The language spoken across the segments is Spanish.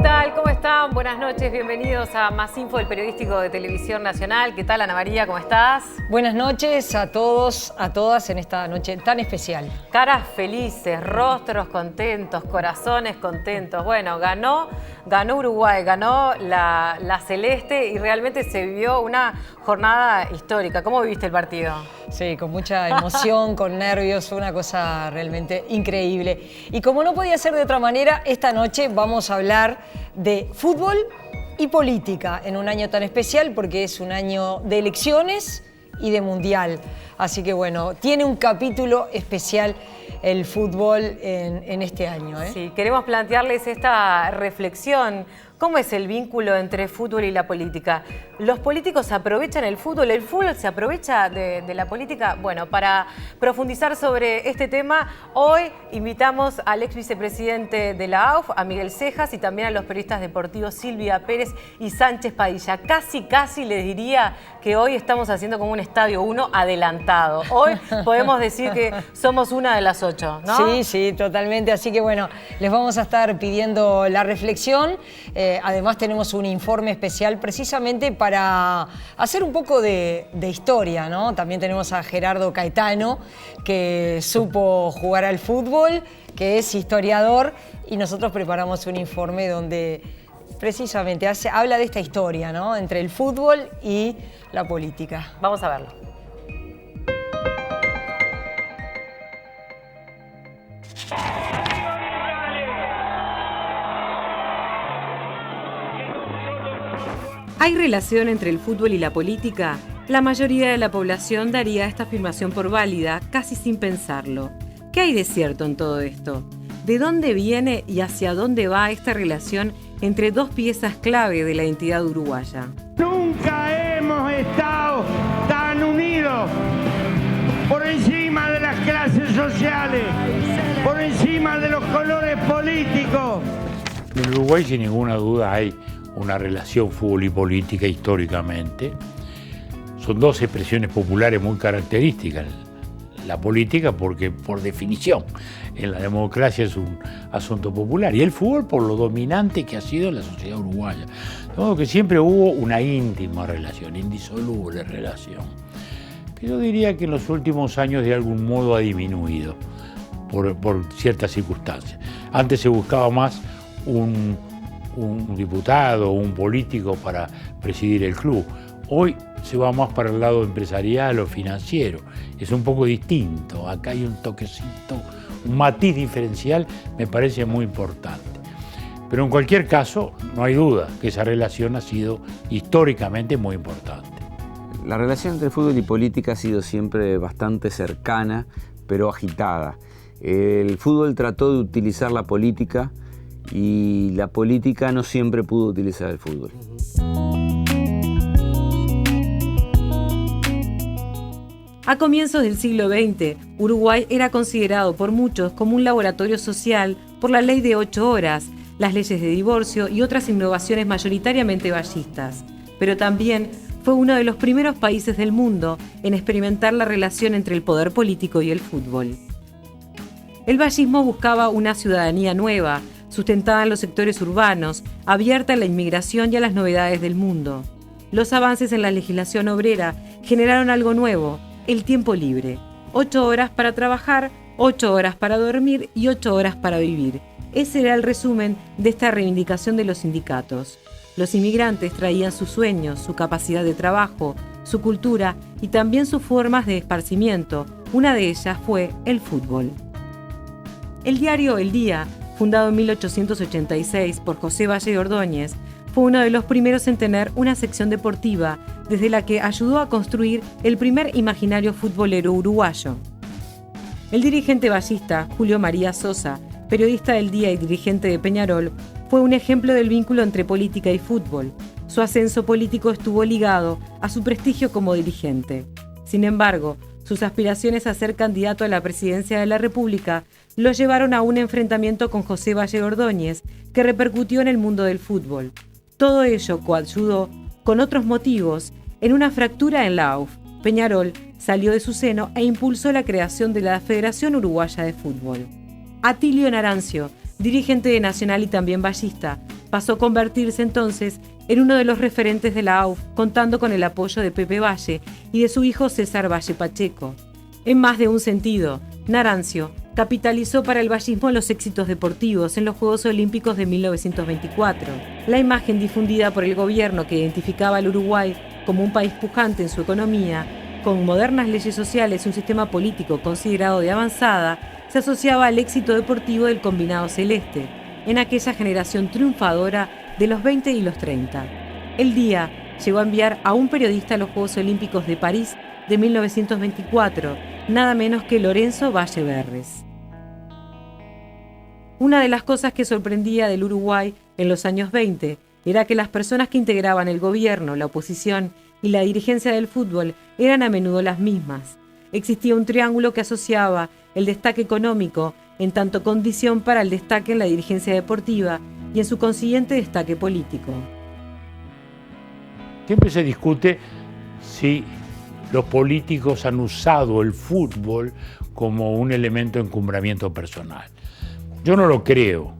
tal? ¿Cómo están? Buenas noches, bienvenidos a Más Info, el periodístico de Televisión Nacional. ¿Qué tal, Ana María? ¿Cómo estás? Buenas noches a todos, a todas en esta noche tan especial. Caras felices, rostros contentos, corazones contentos. Bueno, ganó Uruguay, ganó la Celeste y realmente se vivió una jornada histórica. ¿Cómo viviste el partido? Sí, con mucha emoción, con nervios, fue una cosa realmente increíble. Y como no podía ser de otra manera, esta noche vamos a hablar de fútbol y política en un año tan especial porque es un año de elecciones y de mundial. Así que bueno, tiene un capítulo especial el fútbol en este año. Sí, queremos plantearles esta reflexión. ¿Cómo es el vínculo entre fútbol y la política? ¿Los políticos aprovechan el fútbol se aprovecha de la política? Bueno, para profundizar sobre este tema, hoy invitamos al ex vicepresidente de la AUF, a Miguel Cejas, y también a los periodistas deportivos Silvia Pérez y Sánchez Padilla. Casi les diría que hoy estamos haciendo como un Estadio 1 adelantado. Hoy podemos decir que somos una de las 8, ¿no? Sí, totalmente. Así que bueno, les vamos a estar pidiendo la reflexión. Además tenemos un informe especial precisamente para hacer un poco de historia, ¿no? También tenemos a Gerardo Caetano, que supo jugar al fútbol, que es historiador, y nosotros preparamos un informe donde precisamente habla de esta historia, ¿no? Entre el fútbol y la política. Vamos a verlo. ¿Hay relación entre el fútbol y la política? La mayoría de la población daría esta afirmación por válida, casi sin pensarlo. ¿Qué hay de cierto en todo esto? ¿De dónde viene y hacia dónde va esta relación entre dos piezas clave de la identidad uruguaya? Nunca hemos estado tan unidos, por encima de las clases sociales, por encima de los colores políticos. En Uruguay, sin ninguna duda, hay una relación fútbol y política históricamente. Son dos expresiones populares muy características. La política porque, por definición, en la democracia es un asunto popular, y el fútbol por lo dominante que ha sido en la sociedad uruguaya. De modo que siempre hubo una íntima relación, indisoluble relación. Que yo diría que en los últimos años de algún modo ha disminuido por ciertas circunstancias. Antes se buscaba más un diputado o un político para presidir el club. Hoy se va más para el lado empresarial o financiero. Es un poco distinto. Acá hay un toquecito, un matiz diferencial, me parece muy importante. Pero en cualquier caso, no hay duda que esa relación ha sido históricamente muy importante. La relación entre fútbol y política ha sido siempre bastante cercana, pero agitada. El fútbol trató de utilizar la política y la política no siempre pudo utilizar el fútbol. A comienzos del siglo XX, Uruguay era considerado por muchos como un laboratorio social por la ley de 8 horas, las leyes de divorcio y otras innovaciones mayoritariamente vallistas. Pero también fue uno de los primeros países del mundo en experimentar la relación entre el poder político y el fútbol. El vallismo buscaba una ciudadanía nueva, sustentada en los sectores urbanos, abierta a la inmigración y a las novedades del mundo. Los avances en la legislación obrera generaron algo nuevo, el tiempo libre. 8 horas para trabajar, 8 horas para dormir y 8 horas para vivir. Ese era el resumen de esta reivindicación de los sindicatos. Los inmigrantes traían sus sueños, su capacidad de trabajo, su cultura y también sus formas de esparcimiento. Una de ellas fue el fútbol. El diario El Día, fundado en 1886 por José Valle Ordóñez, fue uno de los primeros en tener una sección deportiva, desde la que ayudó a construir el primer imaginario futbolero uruguayo. El dirigente vallista Julio María Sosa, periodista del Día y dirigente de Peñarol, fue un ejemplo del vínculo entre política y fútbol. Su ascenso político estuvo ligado a su prestigio como dirigente. Sin embargo, sus aspiraciones a ser candidato a la presidencia de la República lo llevaron a un enfrentamiento con José Valle Ordóñez, que repercutió en el mundo del fútbol. Todo ello coayudó, con otros motivos, en una fractura en la AUF. Peñarol salió de su seno e impulsó la creación de la Federación Uruguaya de Fútbol. Atilio Narancio, dirigente de Nacional y también ballista, pasó a convertirse entonces en uno de los referentes de la AUF, contando con el apoyo de Pepe Valle y de su hijo César Valle Pacheco. En más de un sentido, Narancio capitalizó para el vallismo los éxitos deportivos en los Juegos Olímpicos de 1924. La imagen difundida por el gobierno que identificaba al Uruguay como un país pujante en su economía, con modernas leyes sociales y un sistema político considerado de avanzada, se asociaba al éxito deportivo del combinado celeste, en aquella generación triunfadora de los 20 y los 30. El Día llegó a enviar a un periodista a los Juegos Olímpicos de París de 1924, nada menos que Lorenzo Valle Berres. Una de las cosas que sorprendía del Uruguay en los años 20 era que las personas que integraban el gobierno, la oposición y la dirigencia del fútbol eran a menudo las mismas. Existía un triángulo que asociaba el destaque económico en tanto condición para el destaque en la dirigencia deportiva y en su consiguiente destaque político. Siempre se discute si los políticos han usado el fútbol como un elemento de encumbramiento personal. Yo no lo creo,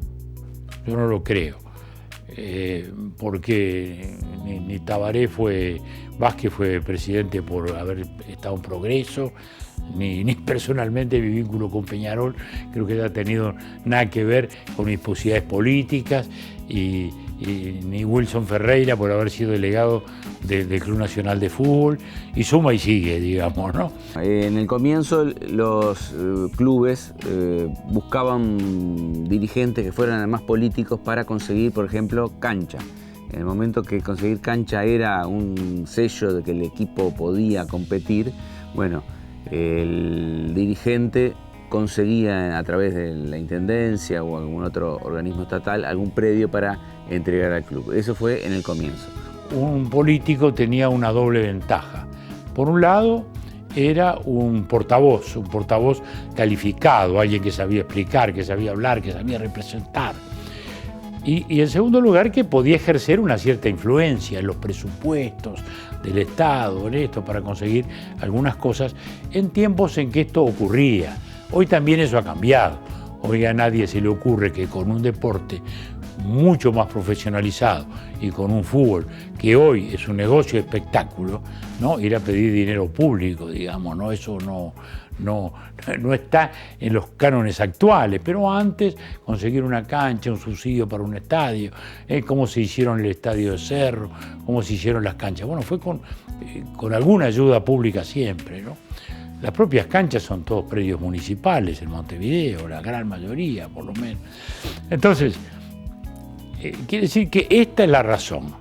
porque ni Tabaré Vázquez fue presidente por haber estado en Progreso, ni personalmente mi vínculo con Peñarol creo que no ha tenido nada que ver con mis posibilidades políticas, y ni Wilson Ferreira por haber sido delegado del Club Nacional de Fútbol, y suma y sigue, digamos, ¿no? En el comienzo los clubes buscaban dirigentes que fueran además políticos para conseguir, por ejemplo, cancha. En el momento que conseguir cancha era un sello de que el equipo podía competir, bueno, el dirigente conseguía a través de la intendencia o algún otro organismo estatal algún predio para entregar al club. Eso fue en el comienzo. Un político tenía una doble ventaja. Por un lado, era un portavoz calificado, alguien que sabía explicar, que sabía hablar, que sabía representar. Y en segundo lugar, que podía ejercer una cierta influencia en los presupuestos del Estado, en esto, para conseguir algunas cosas en tiempos en que esto ocurría. Hoy también eso ha cambiado. Hoy a nadie se le ocurre que con un deporte mucho más profesionalizado y con un fútbol que hoy es un negocio de espectáculo, ¿no?, ir a pedir dinero público, digamos, ¿no? Eso no está en los cánones actuales, pero antes conseguir una cancha, un subsidio para un estadio, cómo se hicieron el estadio de Cerro, cómo se hicieron las canchas. Bueno, fue con alguna ayuda pública siempre, ¿no? Las propias canchas son todos predios municipales en Montevideo, la gran mayoría por lo menos. Entonces, quiere decir que esta es la razón.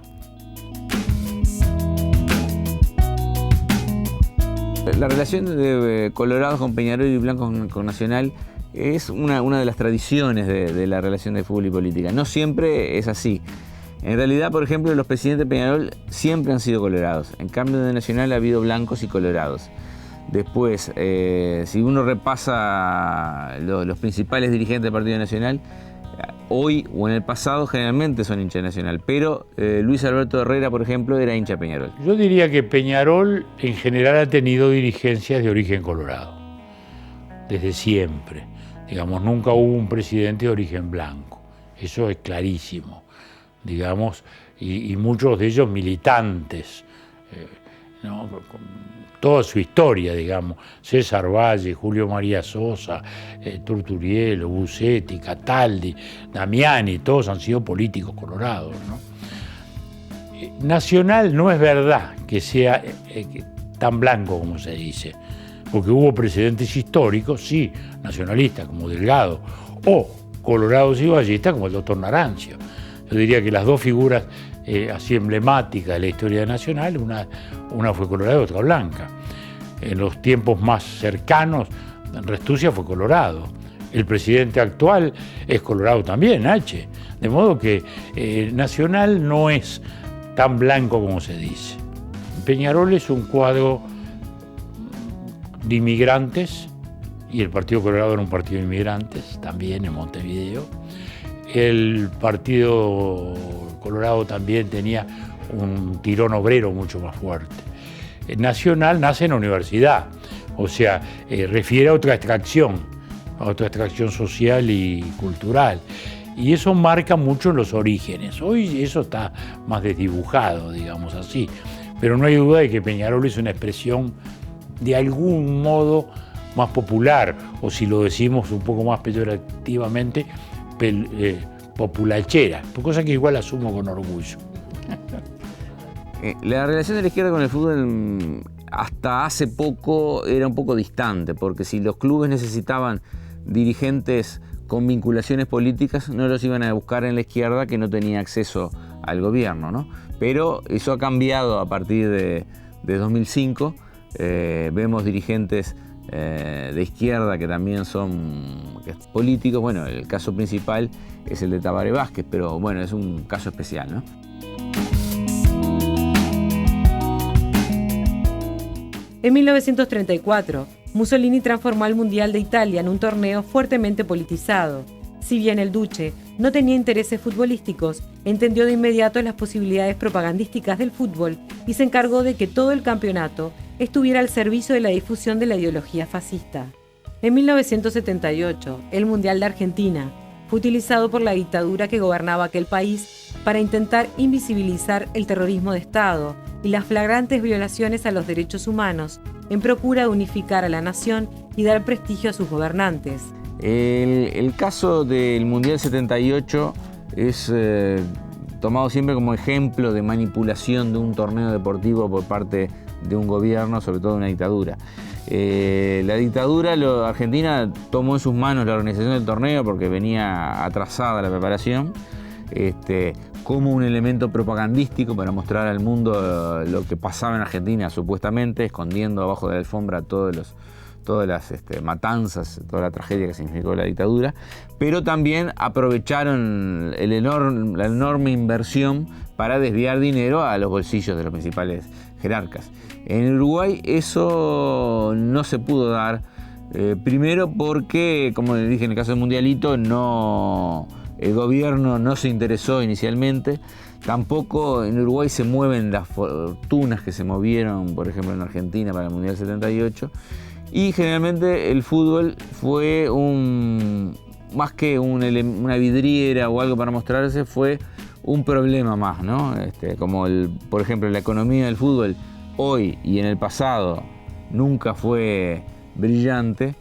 La relación de Colorado con Peñarol y Blanco con Nacional es una de las tradiciones de la relación de fútbol y política. No siempre es así. En realidad, por ejemplo, los presidentes de Peñarol siempre han sido colorados. En cambio, de Nacional ha habido blancos y colorados. Después, si uno repasa los principales dirigentes del Partido Nacional, hoy o en el pasado generalmente son hincha Nacional, pero Luis Alberto Herrera, por ejemplo, era hincha Peñarol. Yo diría que Peñarol en general ha tenido dirigencias de origen colorado, desde siempre. Digamos, nunca hubo un presidente de origen blanco, eso es clarísimo, digamos, y muchos de ellos militantes, ¿no?, toda su historia, digamos, César Valle, Julio María Sosa, Turturielo, Bucetti, Cataldi, Damiani, todos han sido políticos colorados, ¿no? Nacional no es verdad que sea tan blanco como se dice, porque hubo precedentes históricos, sí, nacionalistas como Delgado, o colorados y vallistas como el doctor Narancio. Yo diría que las dos figuras así emblemáticas de la historia nacional, una fue colorada y otra blanca. En los tiempos más cercanos, Restucia fue colorado. El presidente actual es colorado también, H. De modo que Nacional no es tan blanco como se dice. Peñarol es un cuadro de inmigrantes, y el Partido Colorado era un partido de inmigrantes, también en Montevideo. El Partido Colorado también tenía un tirón obrero mucho más fuerte. Nacional nace en la universidad, o sea, refiere a otra extracción autoextracción social y cultural. Y eso marca mucho los orígenes. Hoy eso está más desdibujado, digamos así. Pero no hay duda de que Peñarol es una expresión de algún modo más popular, o si lo decimos un poco más peyorativamente, populachera, cosa que igual asumo con orgullo. La relación de la izquierda con el fútbol hasta hace poco era un poco distante, porque si los clubes necesitaban dirigentes con vinculaciones políticas, no los iban a buscar en la izquierda, que no tenía acceso al gobierno, ¿no? Pero eso ha cambiado a partir de 2005. Vemos dirigentes de izquierda que también son políticos. Bueno, el caso principal es el de Tabaré Vázquez, pero bueno, es un caso especial, ¿no? En 1934, Mussolini transformó al Mundial de Italia en un torneo fuertemente politizado. Si bien el Duce no tenía intereses futbolísticos, entendió de inmediato las posibilidades propagandísticas del fútbol y se encargó de que todo el campeonato estuviera al servicio de la difusión de la ideología fascista. En 1978, el Mundial de Argentina fue utilizado por la dictadura que gobernaba aquel país para intentar invisibilizar el terrorismo de Estado y las flagrantes violaciones a los derechos humanos en procura de unificar a la nación y dar prestigio a sus gobernantes. El caso del Mundial 78 es tomado siempre como ejemplo de manipulación de un torneo deportivo por parte de un gobierno, sobre todo de una dictadura. La dictadura argentina tomó en sus manos la organización del torneo porque venía atrasada la preparación, como un elemento propagandístico para mostrar al mundo lo que pasaba en Argentina, supuestamente, escondiendo abajo de la alfombra todas las matanzas, toda la tragedia que significó la dictadura, pero también aprovecharon la enorme inversión para desviar dinero a los bolsillos de los principales jerarcas. En Uruguay eso no se pudo dar, primero porque, como les dije en el caso del Mundialito, el gobierno no se interesó inicialmente. Tampoco en Uruguay se mueven las fortunas que se movieron, por ejemplo, en Argentina para el Mundial 78. Y generalmente el fútbol fue más que una vidriera o algo para mostrarse, fue un problema más, ¿no? Como por ejemplo, la economía del fútbol hoy y en el pasado nunca fue brillante.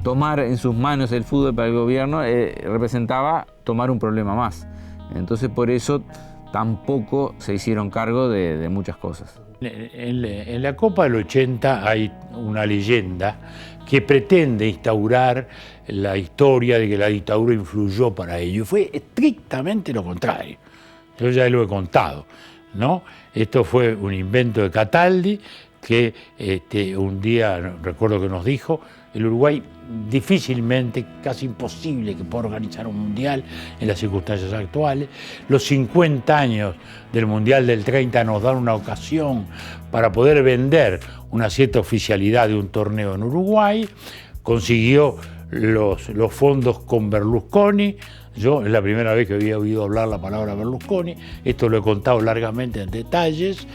Tomar en sus manos el fútbol para el gobierno representaba tomar un problema más. Entonces por eso tampoco se hicieron cargo de muchas cosas. En la Copa del 80 hay una leyenda que pretende instaurar la historia de que la dictadura influyó para ello. Fue estrictamente lo contrario. Yo ya lo he contado, ¿no? Esto fue un invento de Cataldi que un día, recuerdo que nos dijo, el Uruguay difícilmente, casi imposible que pueda organizar un mundial en las circunstancias actuales. Los 50 años del Mundial del 30 nos dan una ocasión para poder vender una cierta oficialidad de un torneo en Uruguay. Consiguió los fondos con Berlusconi. Yo es la primera vez que había oído hablar la palabra Berlusconi. Esto lo he contado largamente en detalles.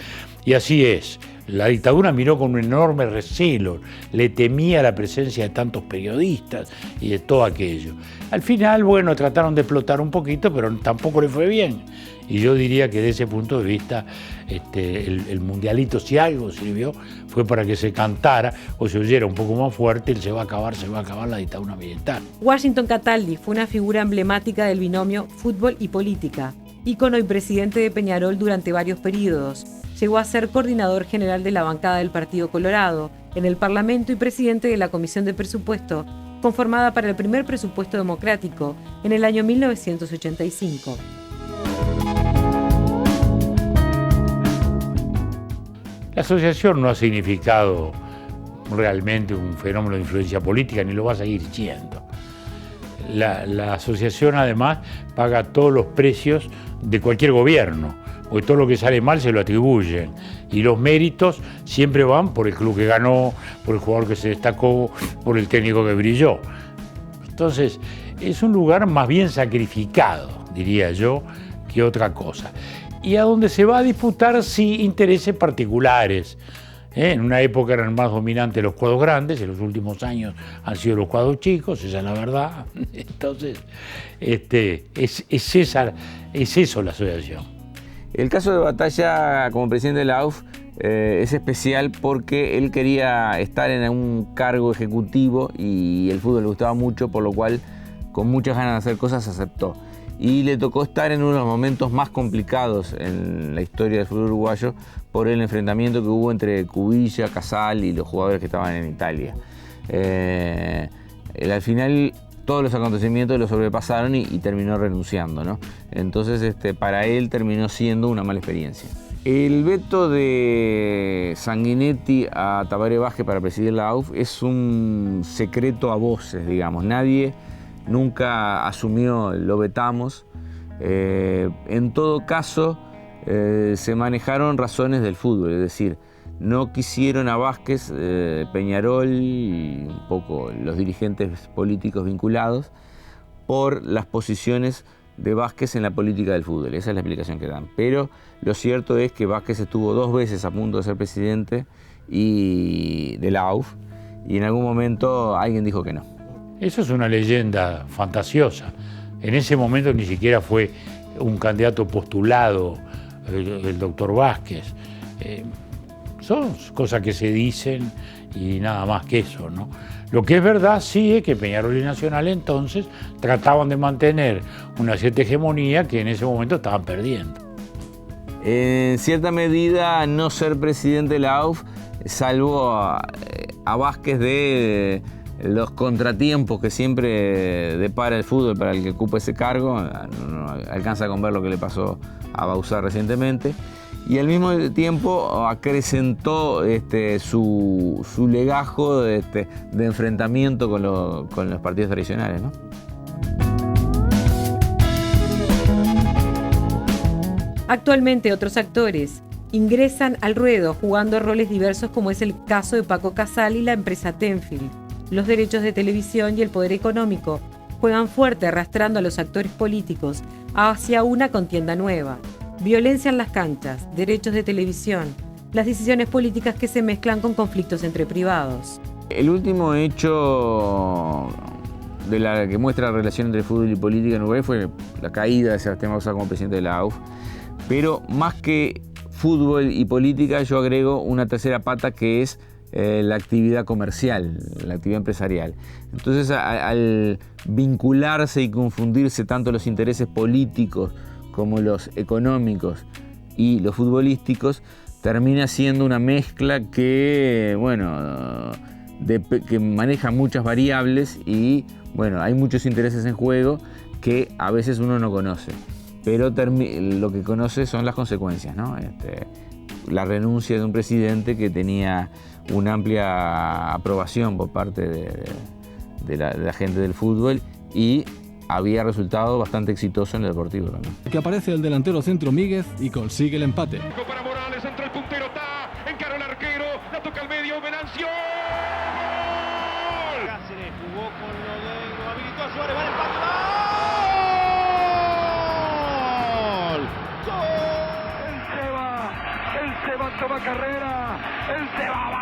Y así es. La dictadura miró con un enorme recelo, le temía la presencia de tantos periodistas y de todo aquello. Al final, bueno, trataron de explotar un poquito, pero tampoco le fue bien. Y yo diría que desde ese punto de vista, el mundialito, si algo sirvió, fue para que se cantara o se oyera un poco más fuerte, se va a acabar la dictadura militar. Washington Cataldi fue una figura emblemática del binomio fútbol y política, ícono y presidente de Peñarol durante varios periodos. Llegó a ser coordinador general de la bancada del Partido Colorado en el Parlamento y presidente de la Comisión de Presupuesto, conformada para el primer presupuesto democrático en el año 1985. La asociación no ha significado realmente un fenómeno de influencia política, ni lo va a seguir siendo. La asociación además paga todos los precios de cualquier gobierno, porque todo lo que sale mal se lo atribuyen y los méritos siempre van por el club que ganó, por el jugador que se destacó, por el técnico que brilló. Entonces es un lugar más bien sacrificado, diría yo, que otra cosa. Y a donde se va a disputar sí intereses particulares. En una época eran más dominantes los cuadros grandes, en los últimos años han sido los cuadros chicos, esa es la verdad. Entonces, es eso la asociación. El caso de Batalla como presidente de la AUF es especial porque él quería estar en un cargo ejecutivo y el fútbol le gustaba mucho, por lo cual con muchas ganas de hacer cosas aceptó. Y le tocó estar en uno de los momentos más complicados en la historia del fútbol uruguayo por el enfrentamiento que hubo entre Cubilla, Casal y los jugadores que estaban en Italia. Al final todos los acontecimientos lo sobrepasaron y terminó renunciando, ¿no? Entonces para él terminó siendo una mala experiencia. El veto de Sanguinetti a Tabaré Vázquez para presidir la AUF es un secreto a voces, digamos. Nadie nunca asumió, lo vetamos. En todo caso, se manejaron razones del fútbol, es decir, no quisieron a Vázquez, Peñarol y un poco los dirigentes políticos vinculados por las posiciones de Vázquez en la política del fútbol. Esa es la explicación que dan. Pero lo cierto es que Vázquez estuvo 2 veces a punto de ser presidente de la AUF y en algún momento alguien dijo que no. Eso es una leyenda fantasiosa. En ese momento ni siquiera fue un candidato postulado el doctor Vázquez. Son cosas que se dicen y nada más que eso, ¿no? Lo que es verdad sí es que Peñarol y Nacional entonces trataban de mantener una cierta hegemonía que en ese momento estaban perdiendo. En cierta medida, no ser presidente de la AUF salvó a Vázquez de los contratiempos que siempre depara el fútbol para el que ocupa ese cargo. No alcanza con ver lo que le pasó a Bauzá recientemente. Y al mismo tiempo acrecentó su legajo de enfrentamiento con los partidos tradicionales, ¿no? Actualmente otros actores ingresan al ruedo jugando roles diversos, como es el caso de Paco Casal y la empresa Tenfield. Los derechos de televisión y el poder económico juegan fuerte arrastrando a los actores políticos hacia una contienda nueva. Violencia en las canchas, derechos de televisión, las decisiones políticas que se mezclan con conflictos entre privados. El último hecho que muestra la relación entre fútbol y política en Uruguay fue la caída de Sebastián Bauzá como presidente de la AUF. Pero más que fútbol y política, yo agrego una tercera pata que es la actividad comercial, la actividad empresarial. Entonces, al vincularse y confundirse tanto los intereses políticos como los económicos y los futbolísticos, termina siendo una mezcla que, que maneja muchas variables y, hay muchos intereses en juego que a veces uno no conoce. Pero lo que conoce son las consecuencias, ¿no? La renuncia de un presidente que tenía una amplia aprobación por parte de la gente del fútbol y había resultado bastante exitoso en el Deportivo también. Que aparece el delantero centro Míguez y consigue el empate. Para Morales, entra el puntero, encara el arquero, la toca al medio, Venancio. ¡Gol! Cáceres jugó con lo de habilitó a Suárez, va al empate. ¡Gol! El Seba toma carrera, el Seba va.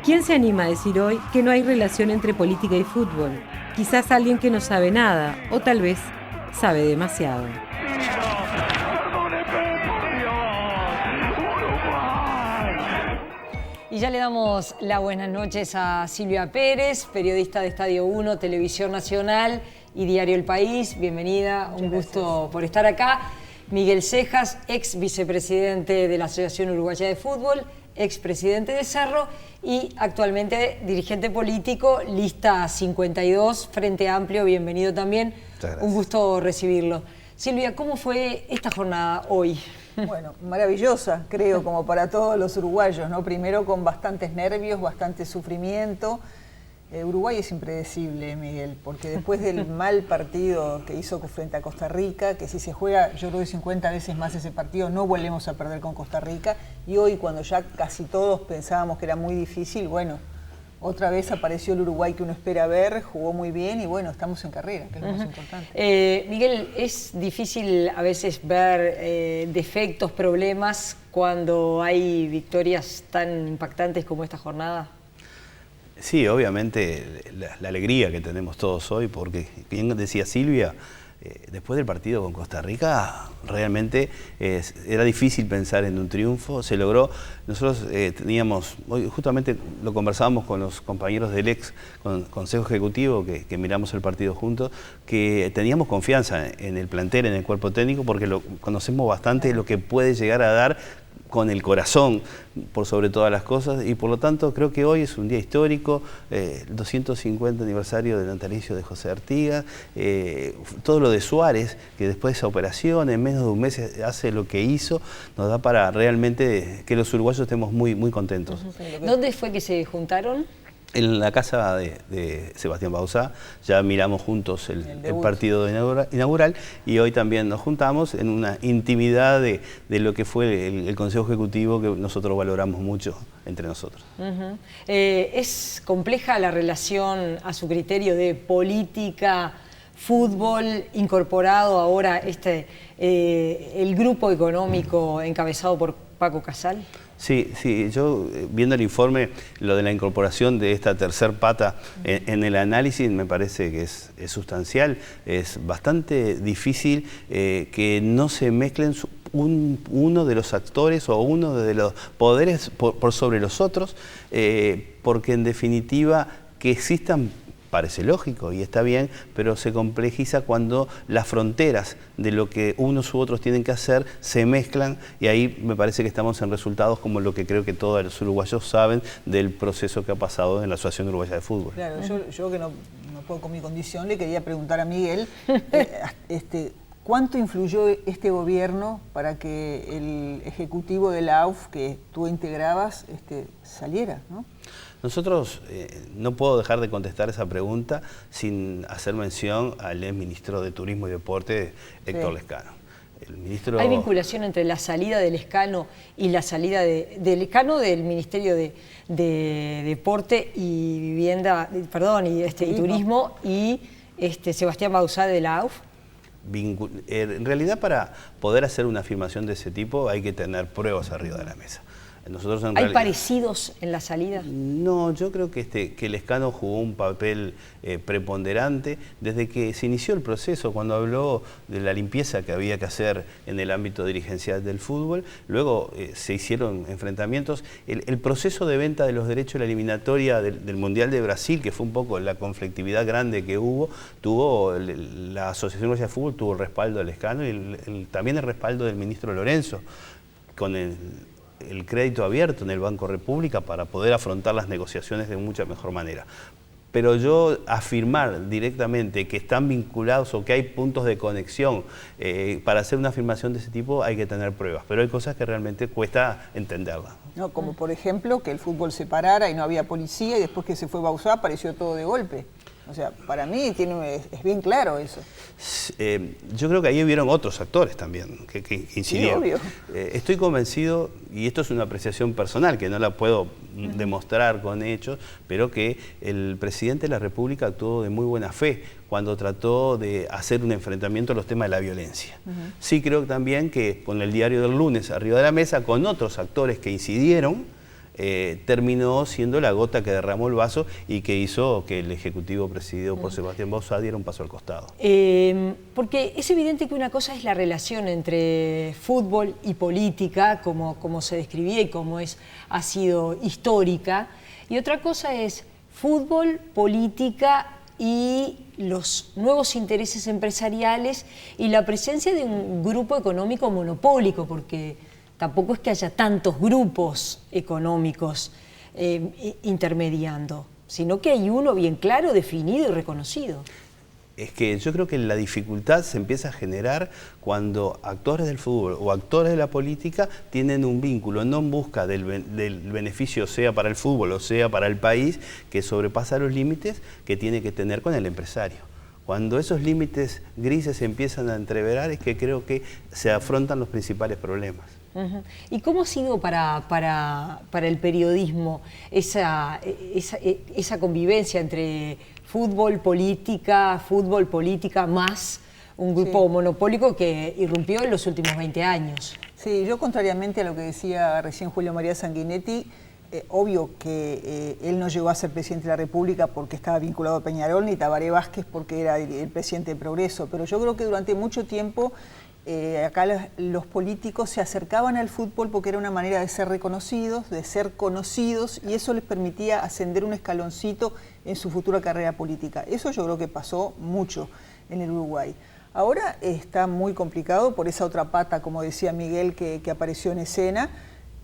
¿Quién se anima a decir hoy que no hay relación entre política y fútbol? Quizás alguien que no sabe nada, o tal vez sabe demasiado. Y ya le damos las buenas noches a Silvia Pérez, periodista de Estadio 1, Televisión Nacional y Diario El País. Bienvenida, un gusto por estar acá. Miguel Cejas, ex vicepresidente de la Asociación Uruguaya de Fútbol, expresidente de Cerro y actualmente dirigente político, lista 52, Frente Amplio. Bienvenido también. Un gusto recibirlo. Silvia, ¿cómo fue esta jornada hoy? Bueno, maravillosa, creo, como para todos los uruguayos, ¿no? Primero con bastantes nervios, bastante sufrimiento. Uruguay es impredecible, Miguel, porque después del mal partido que hizo frente a Costa Rica, que si se juega, yo creo que 50 veces más ese partido, no volvemos a perder con Costa Rica. Y hoy, cuando ya casi todos pensábamos que era muy difícil, otra vez apareció el Uruguay que uno espera ver, jugó muy bien y bueno, estamos en carrera, que es lo más importante. Miguel, ¿es difícil a veces ver defectos, problemas cuando hay victorias tan impactantes como esta jornada? Sí, obviamente la alegría que tenemos todos hoy, porque bien decía Silvia, después del partido con Costa Rica, realmente era difícil pensar en un triunfo, se logró. Nosotros teníamos, hoy justamente lo conversábamos con los compañeros del Consejo Ejecutivo, que miramos el partido juntos, que teníamos confianza en el plantel, en el cuerpo técnico, porque conocemos bastante lo que puede llegar a dar con el corazón por sobre todas las cosas, y por lo tanto creo que hoy es un día histórico, el 250 aniversario del natalicio de José Artigas, todo lo de Suárez, que después de esa operación en menos de un mes hace lo que hizo, nos da para realmente que los uruguayos estemos muy, muy contentos. ¿Dónde fue que se juntaron? En la casa de Sebastián Bauzá, ya miramos juntos el partido inaugural, y hoy también nos juntamos en una intimidad de lo que fue el Consejo Ejecutivo, que nosotros valoramos mucho entre nosotros. ¿Es compleja la relación, a su criterio, de política, fútbol, incorporado ahora el grupo económico encabezado por Paco Casal? Sí, yo viendo el informe, lo de la incorporación de esta tercer pata en el análisis me parece que es sustancial, es bastante difícil que no se mezclen uno de los actores o uno de los poderes por sobre los otros, porque en definitiva que existan parece lógico y está bien, pero se complejiza cuando las fronteras de lo que unos u otros tienen que hacer se mezclan, y ahí me parece que estamos en resultados como lo que creo que todos los uruguayos saben del proceso que ha pasado en la Asociación Uruguaya de Fútbol. Claro, yo que no puedo con mi condición, le quería preguntar a Miguel, ¿cuánto influyó este gobierno para que el ejecutivo de la AUF que tú integrabas saliera, ¿no? Nosotros, no puedo dejar de contestar esa pregunta sin hacer mención al exministro de Turismo y Deporte, Héctor Lescano. El ministro... ¿Hay vinculación entre la salida de Lescano y la salida de Lescano del Ministerio de Deporte y Vivienda, perdón, y Turismo, y Sebastián Bauzá de la AUF? En realidad, para poder hacer una afirmación de ese tipo hay que tener pruebas arriba de la mesa. ¿Hay parecidos en la salida? No, yo creo que Lescano jugó un papel preponderante desde que se inició el proceso, cuando habló de la limpieza que había que hacer en el ámbito dirigencial del fútbol. Luego se hicieron enfrentamientos. El proceso de venta de los derechos de la eliminatoria del Mundial de Brasil, que fue un poco la conflictividad grande que hubo, la Asociación Uruguaya de Fútbol tuvo el respaldo de Lescano y también el respaldo del ministro Lorenzo, con el crédito abierto en el Banco República para poder afrontar las negociaciones de mucha mejor manera. Pero yo afirmar directamente que están vinculados o que hay puntos de conexión, para hacer una afirmación de ese tipo hay que tener pruebas, pero hay cosas que realmente cuesta entenderlas. No, como por ejemplo que el fútbol se parara y no había policía y después que se fue Bauzá apareció todo de golpe. O sea, para mí es bien claro eso. Yo creo que ahí hubieron otros actores también que incidieron. Sí, obvio. Estoy convencido, y esto es una apreciación personal, que no la puedo demostrar con hechos, pero que el presidente de la República actuó de muy buena fe cuando trató de hacer un enfrentamiento a los temas de la violencia. Sí creo también que con el diario del lunes arriba de la mesa, con otros actores que incidieron, terminó siendo la gota que derramó el vaso y que hizo que el Ejecutivo presidido por Sebastián Bauzá diera un paso al costado. Porque es evidente que una cosa es la relación entre fútbol y política, como se describía y como ha sido histórica, y otra cosa es fútbol, política y los nuevos intereses empresariales y la presencia de un grupo económico monopólico, porque tampoco es que haya tantos grupos económicos intermediando, sino que hay uno bien claro, definido y reconocido. Es que yo creo que la dificultad se empieza a generar cuando actores del fútbol o actores de la política tienen un vínculo, no en busca del beneficio, sea para el fútbol o sea para el país, que sobrepasa los límites que tiene que tener con el empresario. Cuando esos límites grises se empiezan a entreverar es que creo que se afrontan los principales problemas. ¿Y cómo ha sido para el periodismo esa convivencia entre fútbol, política más un grupo monopólico que irrumpió en los últimos 20 años? Sí, yo contrariamente a lo que decía recién Julio María Sanguinetti, obvio que él no llegó a ser presidente de la República porque estaba vinculado a Peñarol, ni Tabaré Vázquez porque era el presidente de Progreso, pero yo creo que durante mucho tiempo acá los políticos se acercaban al fútbol porque era una manera de ser reconocidos, de ser conocidos, y eso les permitía ascender un escaloncito en su futura carrera política. Eso yo creo que pasó mucho en el Uruguay. Ahora está muy complicado por esa otra pata, como decía Miguel, que apareció en escena,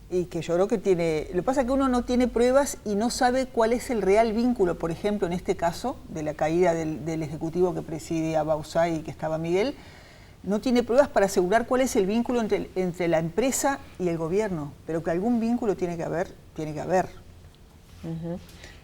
y que yo creo que tiene... Lo que pasa es que uno no tiene pruebas y no sabe cuál es el real vínculo, por ejemplo, en este caso, de la caída del ejecutivo que presidía Bauzá y que estaba Miguel. No tiene pruebas para asegurar cuál es el vínculo entre la empresa y el gobierno, pero que algún vínculo tiene que haber, tiene que haber.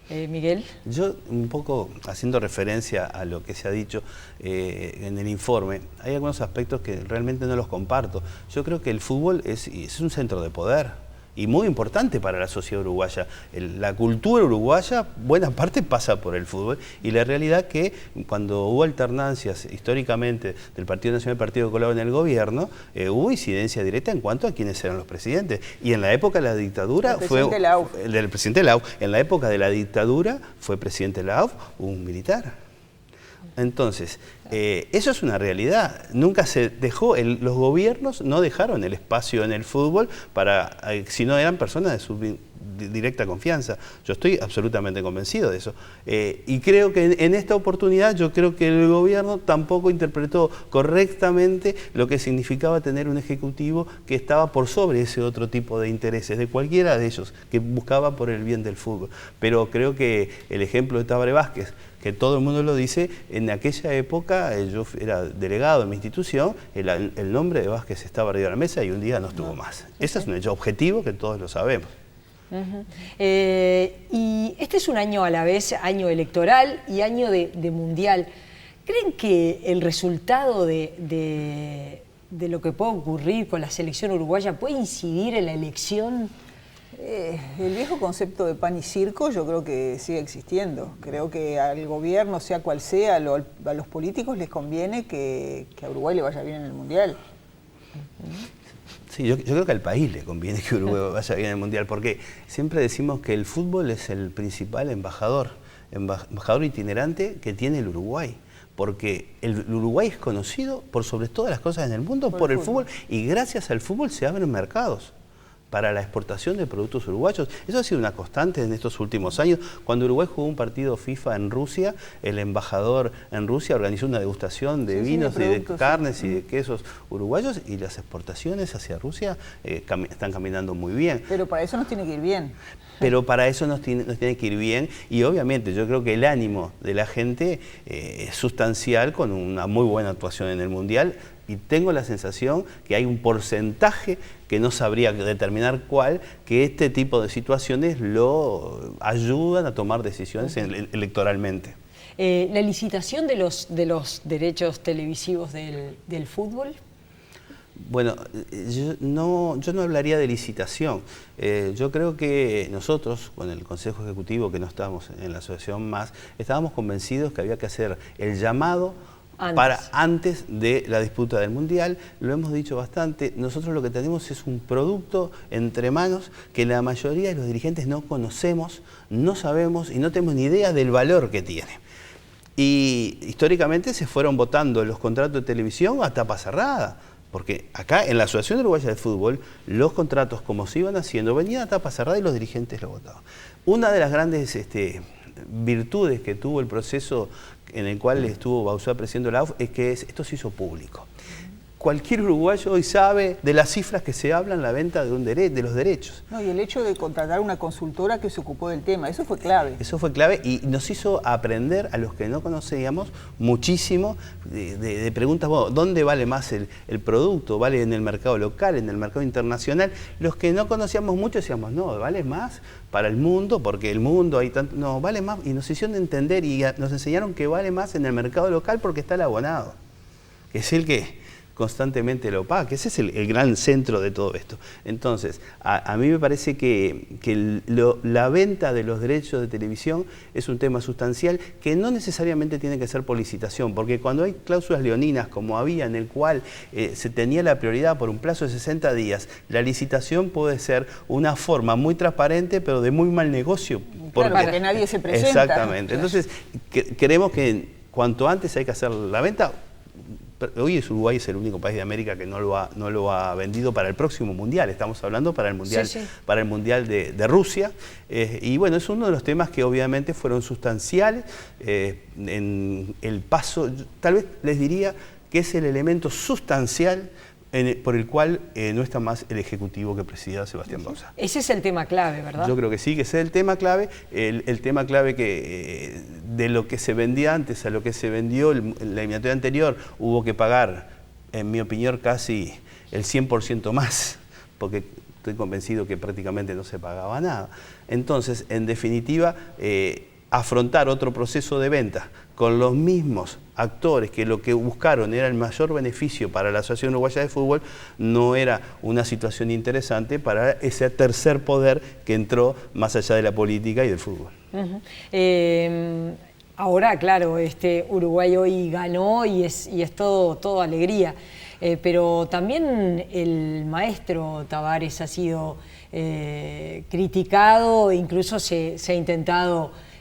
Miguel. Yo, un poco haciendo referencia a lo que se ha dicho en el informe, hay algunos aspectos que realmente no los comparto. Yo creo que el fútbol es un centro de poder y muy importante para la sociedad uruguaya. La cultura uruguaya, buena parte pasa por el fútbol, y la realidad que cuando hubo alternancias históricamente del Partido Nacional y Partido Colorado en el gobierno, hubo incidencia directa en cuanto a quiénes eran los presidentes. Y en la época de la dictadura fue el presidente Lauf. En la época de la dictadura fue presidente Lauf un militar. Entonces, eso es una realidad. Nunca se dejó, los gobiernos no dejaron el espacio en el fútbol para, si no eran personas de su directa confianza. Yo estoy absolutamente convencido de eso. Y creo que en esta oportunidad, yo creo que el gobierno tampoco interpretó correctamente lo que significaba tener un ejecutivo que estaba por sobre ese otro tipo de intereses, de cualquiera de ellos, que buscaba por el bien del fútbol. Pero creo que el ejemplo de Tabaré Vázquez, que todo el mundo lo dice, en aquella época yo era delegado en mi institución, el nombre de Vázquez estaba arriba de la mesa y un día no estuvo más. Ese es un hecho objetivo que todos lo sabemos. Y este es un año a la vez, año electoral y año de mundial. ¿Creen que el resultado de lo que puede ocurrir con la selección uruguaya puede incidir en la elección? El viejo concepto de pan y circo yo creo que sigue existiendo. Creo que al gobierno, sea cual sea, a los políticos les conviene que a Uruguay le vaya bien en el Mundial. Sí, yo creo que al país le conviene que Uruguay vaya bien en el Mundial, porque siempre decimos que el fútbol es el principal embajador itinerante que tiene el Uruguay. Porque el Uruguay es conocido por sobre todas las cosas en el mundo por el fútbol, y gracias al fútbol se abren mercados para la exportación de productos uruguayos. Eso ha sido una constante en estos últimos años. Cuando Uruguay jugó un partido FIFA en Rusia, el embajador en Rusia organizó una degustación de vinos y de carnes y de quesos uruguayos, y las exportaciones hacia Rusia están caminando muy bien. Pero para eso nos tiene que ir bien. Pero para eso nos tiene que ir bien, y obviamente yo creo que el ánimo de la gente es sustancial con una muy buena actuación en el Mundial, y tengo la sensación que hay un porcentaje, que no sabría determinar cuál, que este tipo de situaciones lo ayudan a tomar decisiones electoralmente. ¿La licitación de los derechos televisivos del fútbol? Bueno, yo no hablaría de licitación. Yo creo que nosotros, con el Consejo Ejecutivo, que no estábamos en la asociación más, estábamos convencidos que había que hacer el llamado antes de la disputa del Mundial. Lo hemos dicho bastante. Nosotros lo que tenemos es un producto entre manos que la mayoría de los dirigentes no conocemos, no sabemos y no tenemos ni idea del valor que tiene. Y históricamente se fueron votando los contratos de televisión a tapa cerrada. Porque acá, en la Asociación Uruguaya de Fútbol, los contratos, como se iban haciendo, venían a tapa cerrada y los dirigentes lo votaban. Una de las grandes virtudes que tuvo el proceso en el cual estuvo Bauzá presidiendo la AUF es que esto se hizo público. Cualquier uruguayo hoy sabe de las cifras que se hablan en la venta de los derechos. No, y el hecho de contratar una consultora que se ocupó del tema, eso fue clave. Eso fue clave, y nos hizo aprender a los que no conocíamos muchísimo de preguntas, bueno, ¿dónde vale más el producto? ¿Vale en el mercado local, en el mercado internacional? Los que no conocíamos mucho decíamos, no, vale más para el mundo, porque el mundo hay tanto... No, vale más, y nos hicieron entender y nos enseñaron que vale más en el mercado local porque está el abonado, que es el que constantemente la opaca, que ese es el gran centro de todo esto. Entonces, a mí me parece que la venta de los derechos de televisión es un tema sustancial que no necesariamente tiene que ser por licitación, porque cuando hay cláusulas leoninas como había, en el cual se tenía la prioridad por un plazo de 60 días, la licitación puede ser una forma muy transparente, pero de muy mal negocio. Porque nadie se presenta. Exactamente. Entonces, creemos que cuanto antes hay que hacer la venta. Hoy Uruguay es el único país de América que no lo ha vendido para el próximo Mundial. Estamos hablando para el Mundial, para el mundial de Rusia. Y bueno, es uno de los temas que obviamente fueron sustanciales en el paso. Tal vez les diría que es el elemento sustancial por el cual no está más el Ejecutivo que presidía Sebastián Bauza. Ese es el tema clave, ¿verdad? Yo creo que sí, que ese es el tema clave. El tema clave que de lo que se vendía antes a lo que se vendió la eliminatoria anterior, hubo que pagar, en mi opinión, casi el 100% más, porque estoy convencido que prácticamente no se pagaba nada. Entonces, en definitiva, afrontar otro proceso de venta con los mismos actores que lo que buscaron era el mayor beneficio para la Asociación Uruguaya de Fútbol, no era una situación interesante para ese tercer poder que entró más allá de la política y del fútbol. Ahora, claro, Uruguay hoy ganó y es todo alegría, pero también el maestro Tavares ha sido criticado, incluso se ha intentado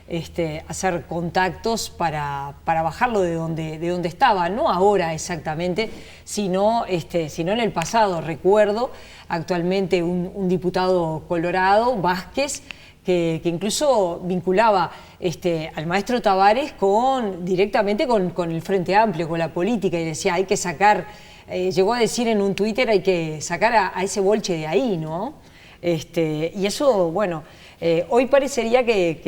hacer contactos para bajarlo de donde estaba, no ahora exactamente, sino en el pasado. Recuerdo actualmente un diputado colorado, Vázquez, que incluso vinculaba al maestro Tavares directamente con el Frente Amplio, con la política, y decía, hay que sacar, llegó a decir en un Twitter, hay que sacar a ese bolche de ahí, ¿no? Y eso, bueno, hoy parecería que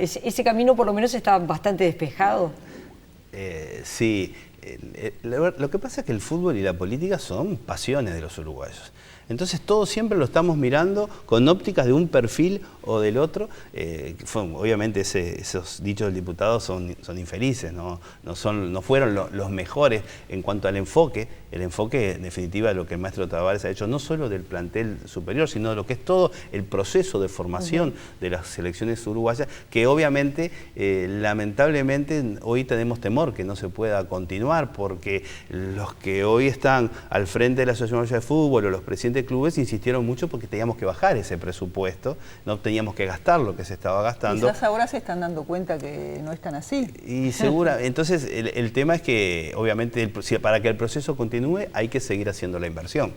ese camino por lo menos está bastante despejado. Sí, lo que pasa es que el fútbol y la política son pasiones de los uruguayos. Entonces todo siempre lo estamos mirando con ópticas de un perfil o del otro. Obviamente esos dichos del diputado son infelices, no fueron los mejores en cuanto al enfoque. El enfoque, en definitiva, de lo que el maestro Tavares ha hecho, no solo del plantel superior, sino de lo que es todo el proceso de formación de las selecciones uruguayas, que obviamente, lamentablemente, hoy tenemos temor que no se pueda continuar, porque los que hoy están al frente de la Asociación Uruguaya de Fútbol o los presidentes de clubes insistieron mucho porque teníamos que bajar ese presupuesto, no teníamos que gastar lo que se estaba gastando. Quizás ahora se están dando cuenta que no es tan así. Y segura, entonces el tema es que obviamente para que el proceso continúe hay que seguir haciendo la inversión.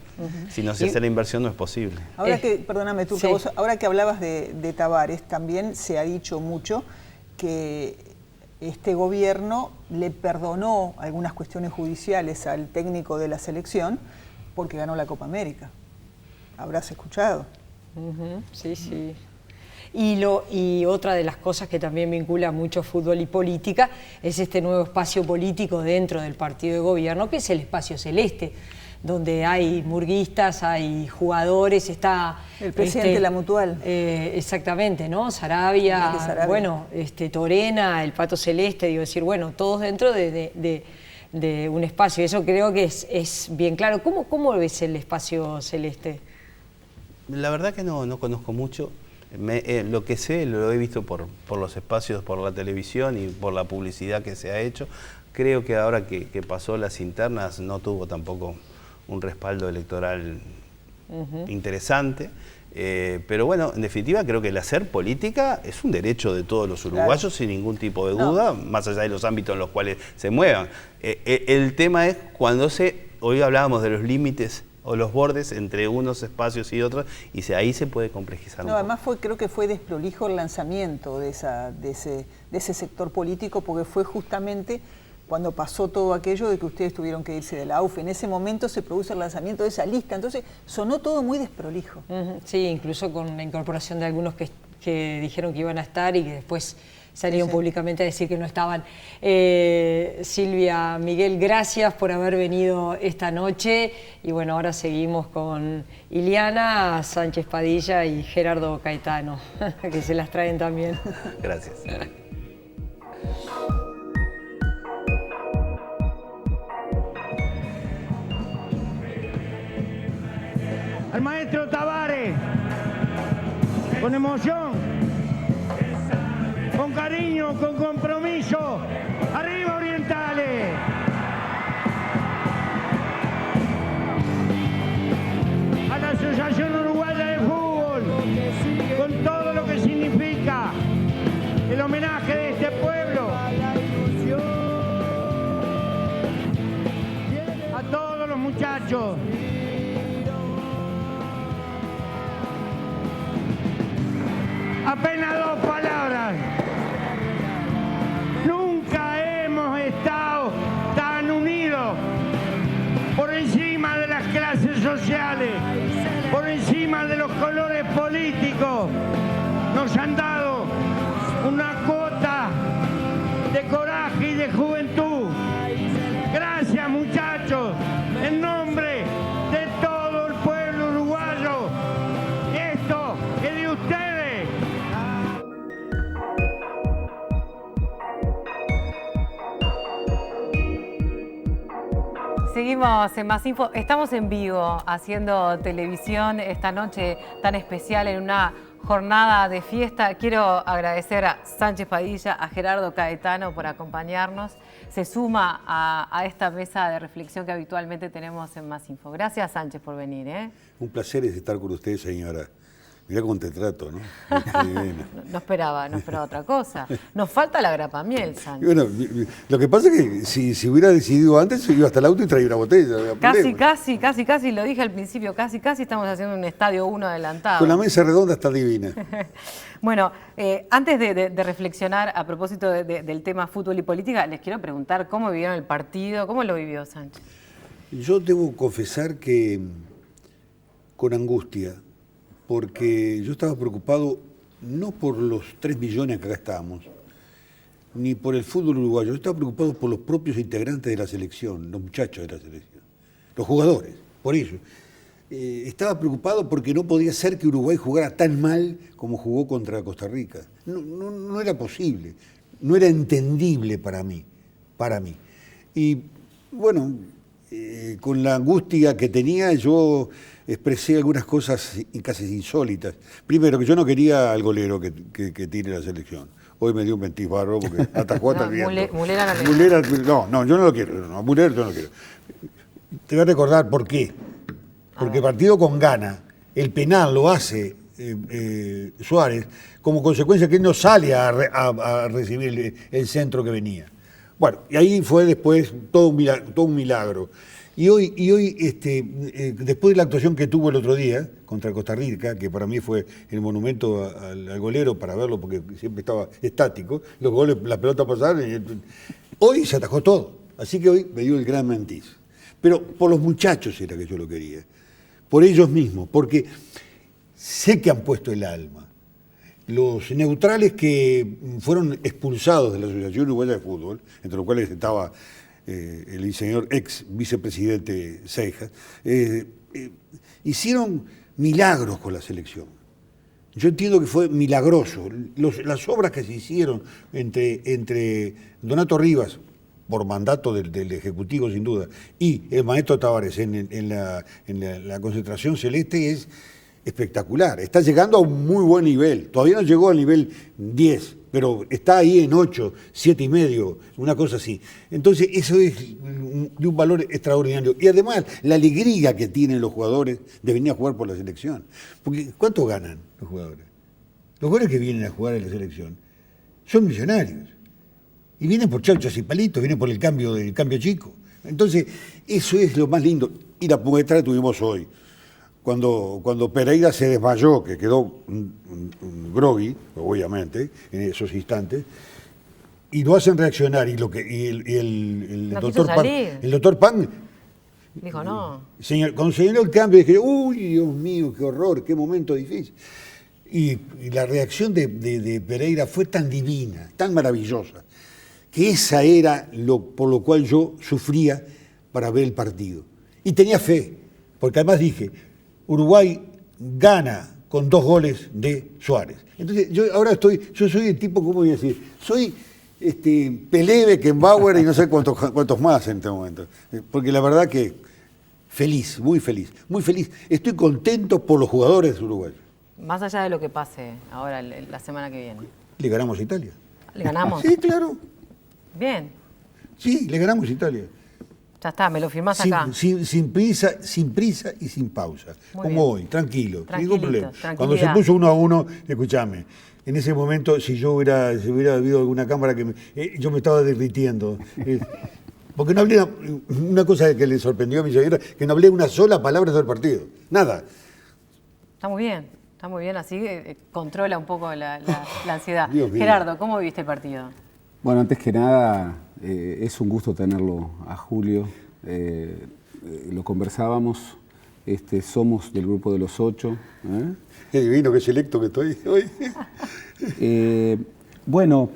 Si no se hace la inversión no es posible. Ahora perdóname Turca, vos, ahora que hablabas de Tavares, también se ha dicho mucho que este gobierno le perdonó algunas cuestiones judiciales al técnico de la selección porque ganó la Copa América. ¿Habrás escuchado? Sí, sí. Y otra de las cosas que también vincula mucho fútbol y política es este nuevo espacio político dentro del partido de gobierno, que es el espacio celeste, donde hay murguistas, hay jugadores, está... El presidente de la Mutual. Exactamente, ¿no? Sarabia, bueno, Torena, el Pato Celeste, digo, decir, bueno, todos dentro de un espacio. Eso creo que es bien claro. ¿Cómo ves el espacio celeste? La verdad que no conozco mucho. Lo que sé lo he visto por los espacios, por la televisión y por la publicidad que se ha hecho. Creo que ahora que pasó las internas no tuvo tampoco un respaldo electoral interesante. Pero bueno, en definitiva creo que el hacer política es un derecho de todos los uruguayos, sin ningún tipo de duda, más allá de los ámbitos en los cuales se muevan. El tema es cuando hoy hablábamos de los límites o los bordes entre unos espacios y otros, y ahí se puede complejizar un poco. Además creo que fue desprolijo el lanzamiento de ese sector político, porque fue justamente cuando pasó todo aquello de que ustedes tuvieron que irse de la AUF. En ese momento se produce el lanzamiento de esa lista, entonces sonó todo muy desprolijo. Sí, incluso con la incorporación de algunos que dijeron que iban a estar y que después salieron públicamente a decir que no estaban. Silvia, Miguel, gracias por haber venido esta noche. Y bueno, ahora seguimos con Iliana Sánchez Padilla y Gerardo Caetano, que se las traen también. Gracias. con emoción, con cariño, con compromiso. ¡Arriba Orientales! A la Asociación Uruguaya de Fútbol, con todo lo que significa el homenaje de este pueblo, a todos los muchachos. Apenas 2 palabras. Nunca hemos estado tan unidos, por encima de las clases sociales, por encima de los colores políticos. Nos han dado una cuota de coraje y de juventud. Gracias, muchachos, en nombre de todo el pueblo uruguayo. Esto es de ustedes. Seguimos en Más Info. Estamos en vivo haciendo televisión esta noche tan especial en una jornada de fiesta. Quiero agradecer a Sánchez Padilla, a Gerardo Caetano por acompañarnos. Se suma a esta mesa de reflexión que habitualmente tenemos en Más Info. Gracias, Sánchez, por venir. Un placer es estar con usted, señora. Mirá cómo te trato, ¿no? No esperaba otra cosa. Nos falta la grapamiel, Sánchez. Bueno, lo que pasa es que si hubiera decidido antes, iba hasta el auto y traía una botella. Casi, lo dije al principio, casi estamos haciendo un estadio 1 adelantado. Con la mesa redonda está divina. Bueno, antes de reflexionar a propósito del tema fútbol y política, les quiero preguntar cómo vivieron el partido, cómo lo vivió Sánchez. Yo debo confesar que con angustia, porque yo estaba preocupado no por los 3 millones que acá estábamos, ni por el fútbol uruguayo, yo estaba preocupado por los propios integrantes de la selección, los muchachos de la selección, los jugadores, por ello. Estaba preocupado porque no podía ser que Uruguay jugara tan mal como jugó contra Costa Rica. No era posible, no era entendible para mí. Y bueno, con la angustia que tenía yo expresé algunas cosas casi insólitas. Primero, que yo no quería al golero que tiene la selección. Hoy me dio un ventisbarro porque atajó hasta el viento. Mulera no, yo no lo quiero. No, Mulera yo no lo quiero. Te voy a recordar por qué. Porque partido con Ghana, el penal lo hace Suárez como consecuencia que él no sale a recibir el centro que venía. Bueno, y ahí fue después todo un milagro. Y hoy después de la actuación que tuvo el otro día contra Costa Rica, que para mí fue el monumento al golero para verlo porque siempre estaba estático, los goles, la pelota pasaba, hoy se atajó todo. Así que hoy me dio el gran mentiz. Pero por los muchachos era que yo lo quería, por ellos mismos, porque sé que han puesto el alma. Los neutrales que fueron expulsados de la Asociación Uruguaya de Fútbol, entre los cuales estaba el señor ex vicepresidente Seijas, hicieron milagros con la selección. Yo entiendo que fue milagroso. Las obras que se hicieron entre Donato Rivas, por mandato del Ejecutivo sin duda, y el maestro Tavares en la concentración celeste es espectacular. Está llegando a un muy buen nivel. Todavía no llegó al nivel 10, pero está ahí en 8, 7,5, una cosa así. Entonces eso es de un valor extraordinario. Y además la alegría que tienen los jugadores de venir a jugar por la selección. Porque ¿cuánto ganan los jugadores? Los jugadores que vienen a jugar en la selección son millonarios. Y vienen por chauchas y palitos, vienen por el cambio chico. Entonces eso es lo más lindo. Y la muestra tuvimos hoy. Cuando Pereira se desmayó, que quedó groggy, obviamente, en esos instantes, y lo hacen reaccionar, y el doctor Pan dijo no. Conseguido el cambio, y dije, uy, Dios mío, qué horror, qué momento difícil. Y la reacción de Pereira fue tan divina, tan maravillosa, que esa era por lo cual yo sufría para ver el partido. Y tenía fe, porque además dije, Uruguay gana con 2 goles de Suárez. Entonces, yo soy el tipo, ¿cómo voy a decir? Soy Pelé, Beckenbauer y no sé cuántos más en este momento. Porque la verdad que feliz, muy feliz, muy feliz. Estoy contento por los jugadores uruguayos. Más allá de lo que pase ahora la semana que viene. Le ganamos a Italia. ¿Le ganamos? Sí, claro. Bien. Sí, le ganamos a Italia. Ya está, me lo firmás acá. Sin prisa y sin pausa. Muy como bien. hoy, tranquilo, sin ningún problema. Cuando se Tranquilidad. puso 1-1, escúchame, en ese momento, si hubiera habido alguna cámara yo me estaba derritiendo. Porque no hablé, una cosa que le sorprendió a mi señora, que no hablé una sola palabra del partido. Nada. Está muy bien, así controla un poco la ansiedad. Dios mío. Gerardo, ¿cómo viste el partido? Bueno, antes que nada, es un gusto tenerlo a Julio. Lo conversábamos, somos del grupo de los 8. Qué divino, qué selecto que estoy hoy. Bueno,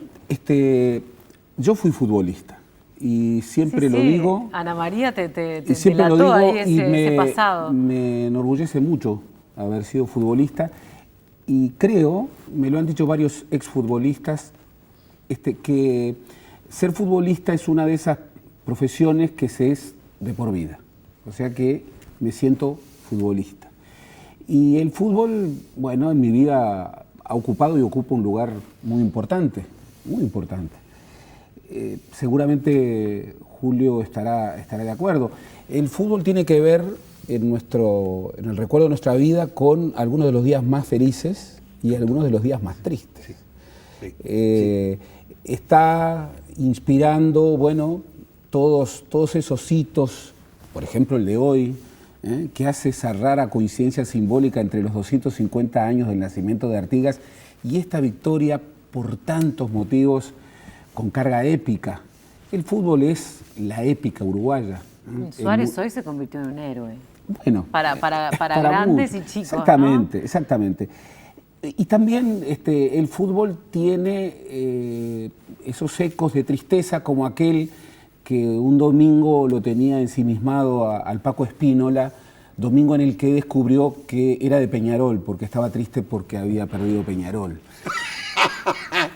yo fui futbolista y siempre lo digo. Ana María te Y siempre lo delató digo ahí y ese pasado. me enorgullece mucho haber sido futbolista y creo, me lo han dicho varios exfutbolistas, que ser futbolista es una de esas profesiones que se es de por vida. O sea que me siento futbolista. Y el fútbol, bueno, en mi vida ha ocupado y ocupa un lugar muy importante, muy importante. Seguramente Julio estará de acuerdo. El fútbol tiene que ver en el recuerdo de nuestra vida con algunos de los días más felices y algunos de los días más tristes. Sí. Está inspirando, bueno, todos esos hitos, por ejemplo el de hoy, que hace esa rara coincidencia simbólica entre los 250 años del nacimiento de Artigas y esta victoria por tantos motivos con carga épica. El fútbol es la épica uruguaya. Suárez hoy se convirtió en un héroe. Bueno, para grandes y chicos. Exactamente, ¿no? Exactamente. Y también el fútbol tiene esos ecos de tristeza como aquel que un domingo lo tenía ensimismado al Paco Espínola, domingo en el que descubrió que era de Peñarol, porque estaba triste porque había perdido Peñarol.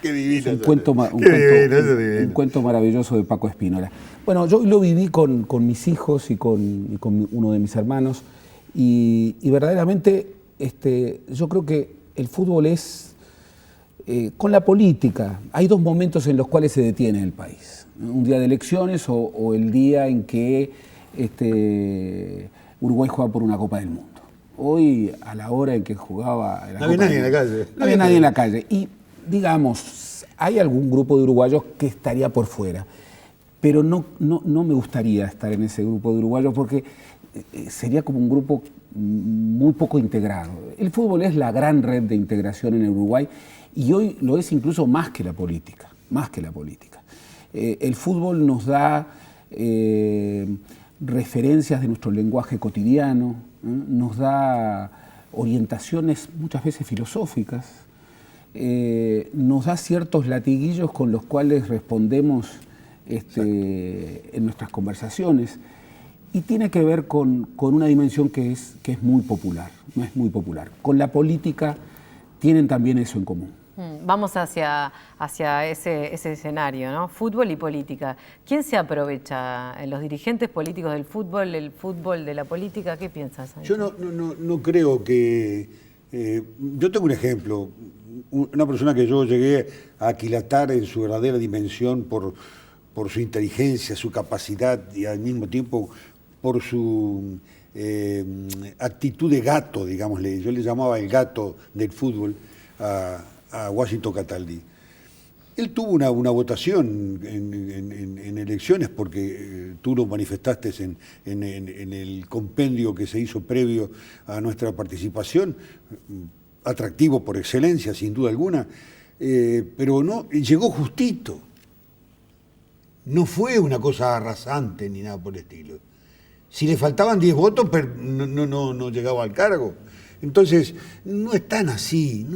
Qué divino. Un cuento maravilloso de Paco Espínola. Bueno, yo lo viví con mis hijos y con uno de mis hermanos y verdaderamente yo creo que el fútbol es, con la política, hay dos momentos en los cuales se detiene el país. Un día de elecciones o el día en que Uruguay juega por una Copa del Mundo. Hoy, a la hora en que jugaba... No había nadie en la calle. No había nadie en la calle. Y, digamos, hay algún grupo de uruguayos que estaría por fuera. Pero no me gustaría estar en ese grupo de uruguayos porque sería como un grupo muy poco integrado. El fútbol es la gran red de integración en el Uruguay y hoy lo es incluso más que la política, el fútbol nos da referencias de nuestro lenguaje cotidiano, nos da orientaciones muchas veces filosóficas, nos da ciertos latiguillos con los cuales respondemos en nuestras conversaciones. Y tiene que ver con una dimensión que es muy popular, no es muy popular. Con la política tienen también eso en común. Vamos hacia ese escenario, ¿no? Fútbol y política. ¿Quién se aprovecha? ¿Los dirigentes políticos del fútbol, el fútbol de la política? ¿Qué piensas? Yo no creo que... yo tengo un ejemplo. Una persona que yo llegué a aquilatar en su verdadera dimensión por su inteligencia, su capacidad y al mismo tiempo por su actitud de gato, digámosle. Yo le llamaba el gato del fútbol a Washington Cataldi. Él tuvo una votación en elecciones porque tú lo manifestaste en el compendio que se hizo previo a nuestra participación, atractivo por excelencia, sin duda alguna, pero no llegó justito. No fue una cosa arrasante ni nada por el estilo. Si le faltaban 10 votos, pero no llegaba al cargo. Entonces, no es tan así.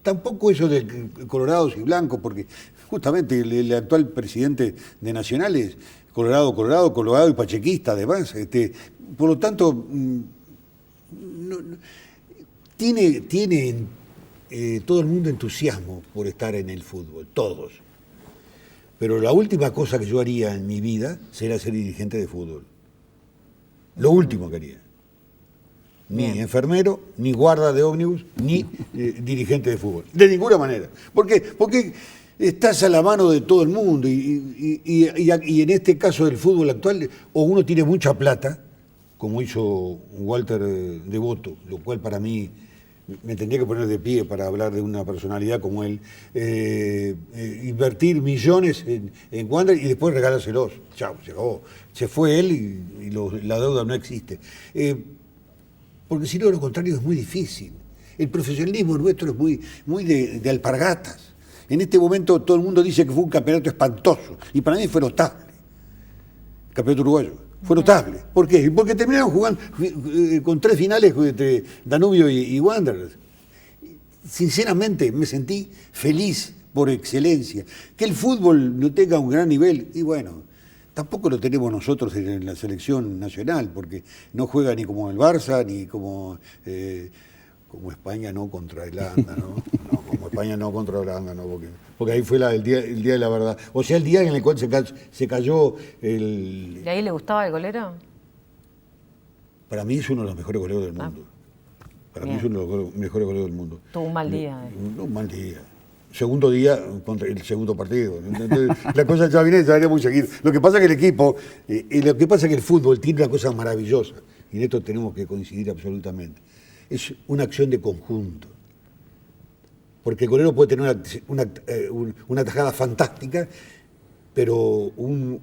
Tampoco eso de colorados y blancos, porque justamente el actual presidente de Nacional es colorado y pachequista además. Por lo tanto, tiene todo el mundo entusiasmo por estar en el fútbol, todos. Pero la última cosa que yo haría en mi vida será ser dirigente de fútbol. Lo último que haría. ni Bien. enfermero, ni guarda de ómnibus, ni dirigente de fútbol. De ninguna manera. ¿Por qué? Porque estás a la mano de todo el mundo y en este caso del fútbol actual, o uno tiene mucha plata, como hizo Walter Devoto, lo cual para mí me tendría que poner de pie para hablar de una personalidad como él, invertir millones en Wander y después regálárselos. Chao, se acabó. Se fue él y la deuda no existe. Porque si no, lo contrario es muy difícil. El profesionalismo nuestro es muy de alpargatas. En este momento todo el mundo dice que fue un campeonato espantoso y para mí fue notable. El campeonato uruguayo. Fue notable. ¿Por qué? Porque terminaron jugando con 3 finales entre Danubio y Wanderers. Sinceramente me sentí feliz por excelencia. Que el fútbol no tenga un gran nivel, y bueno, tampoco lo tenemos nosotros en la selección nacional, porque no juega ni como el Barça, ni como España no contra Irlanda, ¿no? No, como España no contra Holanda, ¿no? Porque ahí fue el día de la verdad. O sea, el día en el cual se cayó el... ¿Y ahí le gustaba el golero? Para mí es uno de los mejores goleros del mundo. Para mí es uno de los mejores goleros del mundo. Tuvo un mal día. Un mal día. Segundo día contra el segundo partido. Entonces, la cosa ya viene muy seguida. Lo que pasa es que el equipo, lo que pasa es que el fútbol tiene una cosa maravillosa, y en esto tenemos que coincidir absolutamente. Es una acción de conjunto. Porque el golero puede tener una tajada fantástica, pero un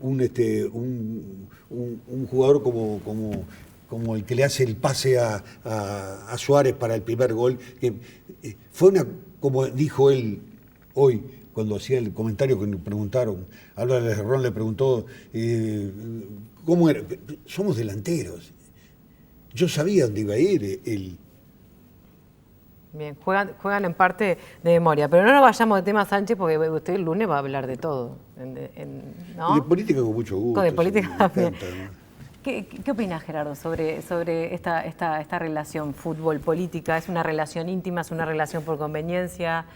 jugador como el que le hace el pase a Suárez para el primer gol, que fue como dijo él hoy, cuando hacía el comentario que le preguntaron, Álvarez Ron le preguntó, ¿cómo era? Somos delanteros. Yo sabía dónde iba a ir él. Bien, juegan en parte de memoria, pero no nos vayamos de tema, Sánchez, porque usted el lunes va a hablar de todo, ¿no? Y de política con mucho gusto. De política también. Encanta, ¿no? ¿Qué opinas, Gerardo, sobre esta relación fútbol-política? ¿Es una relación íntima, es una relación por conveniencia?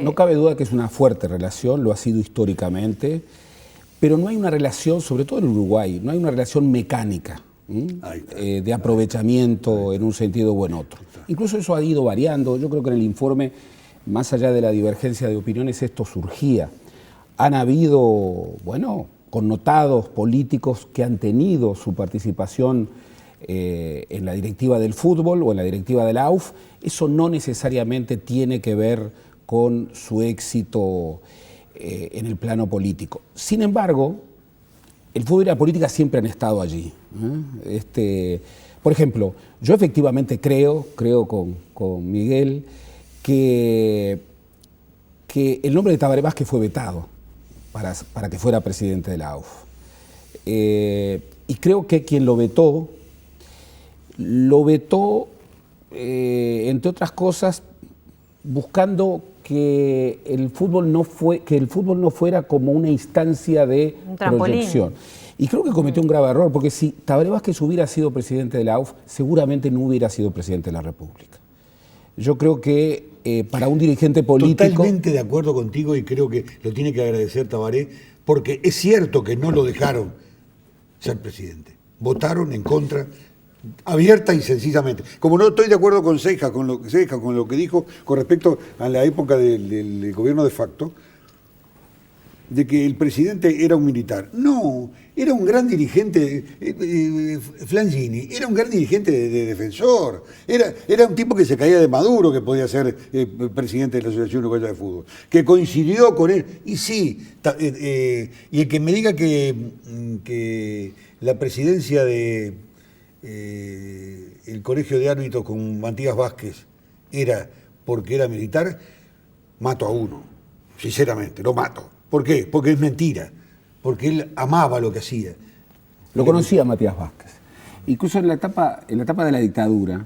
No cabe duda que es una fuerte relación, lo ha sido históricamente, pero no hay una relación, sobre todo en Uruguay, no hay una relación mecánica. De aprovechamiento en un sentido o en otro. Incluso eso ha ido variando. Yo creo que en el informe, más allá de la divergencia de opiniones, esto surgía. Han habido, bueno, connotados políticos que han tenido su participación en la directiva del fútbol o en la directiva de la AUF. Eso no necesariamente tiene que ver con su éxito en el plano político. Sin embargo, el fútbol y la política siempre han estado allí. Por ejemplo, yo efectivamente creo con Miguel, que el nombre de Tabaré Vázquez fue vetado para que fuera presidente de la AUF. Y creo que quien lo vetó, entre otras cosas, buscando que el fútbol no fuera como una instancia de proyección. Y creo que cometió un grave error, porque si Tabaré Vázquez hubiera sido presidente de la AUF, seguramente no hubiera sido presidente de la República. Yo creo que para un dirigente político... Totalmente de acuerdo contigo, y creo que lo tiene que agradecer Tabaré, porque es cierto que no lo dejaron ser presidente. Votaron en contra, abierta y sencillamente. Como no estoy de acuerdo con Ceja, con lo que dijo con respecto a la época del gobierno de facto, de que el presidente era un militar. No, era un gran dirigente, Flangini, era un gran dirigente de defensor. Era un tipo que se caía de Maduro, que podía ser presidente de la Asociación Uruguaya de Fútbol, que coincidió con él. Y sí, y el que me diga que la presidencia de el colegio de árbitros con Matías Vázquez era porque era militar, mato a uno, sinceramente, lo mato. ¿Por qué? Porque es mentira, porque él amaba lo que hacía. Lo conocía Matías Vázquez. Incluso en la etapa de la dictadura,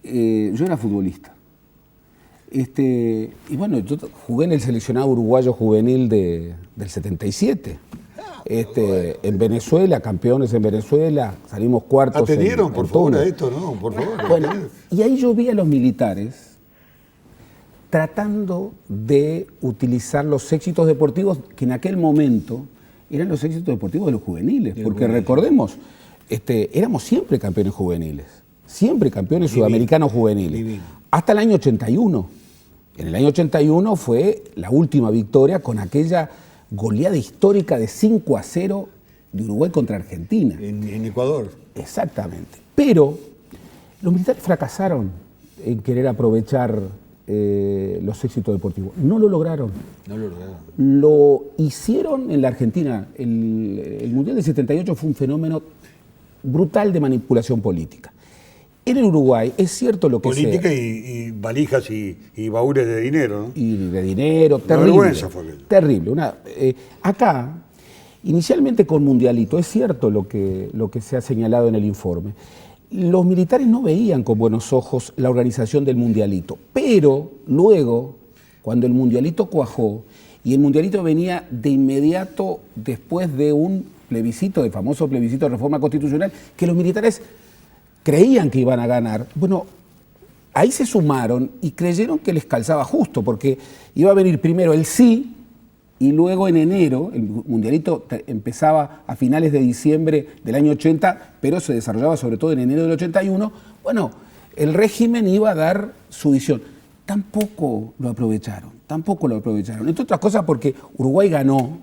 yo era futbolista. Y bueno, yo jugué en el seleccionado uruguayo juvenil del 77. En Venezuela, campeones en Venezuela, salimos cuartos. Atendieron, por favor, a esto, ¿no? Por favor. Bueno, y ahí yo vi a los militares tratando de utilizar los éxitos deportivos que en aquel momento eran los éxitos deportivos de los juveniles, porque recordemos, éramos siempre campeones juveniles. siempre campeones sudamericanos juveniles. Divino. Hasta el año 81. En el año 81 fue la última victoria con aquella goleada histórica de 5-0 de Uruguay contra Argentina. En Ecuador. Exactamente. Pero los militares fracasaron en querer aprovechar los éxitos deportivos. No lo lograron. No lo lograron. Lo hicieron en la Argentina. El Mundial del 78 fue un fenómeno brutal de manipulación política. En el Uruguay es cierto lo que política y valijas y baúles de dinero, ¿no? Y de dinero, terrible. Una vergüenza fue aquello. Terrible. Acá, inicialmente con Mundialito, es cierto lo que se ha señalado en el informe. Los militares no veían con buenos ojos la organización del Mundialito, pero luego, cuando el Mundialito cuajó, y el Mundialito venía de inmediato después de un plebiscito, de famoso plebiscito de reforma constitucional, que los militares creían que iban a ganar, bueno, ahí se sumaron y creyeron que les calzaba justo, porque iba a venir primero el sí, y luego en enero, el Mundialito empezaba a finales de diciembre del año 80, pero se desarrollaba sobre todo en enero del 81, bueno, el régimen iba a dar su visión. Tampoco lo aprovecharon. Entre otras cosas porque Uruguay ganó,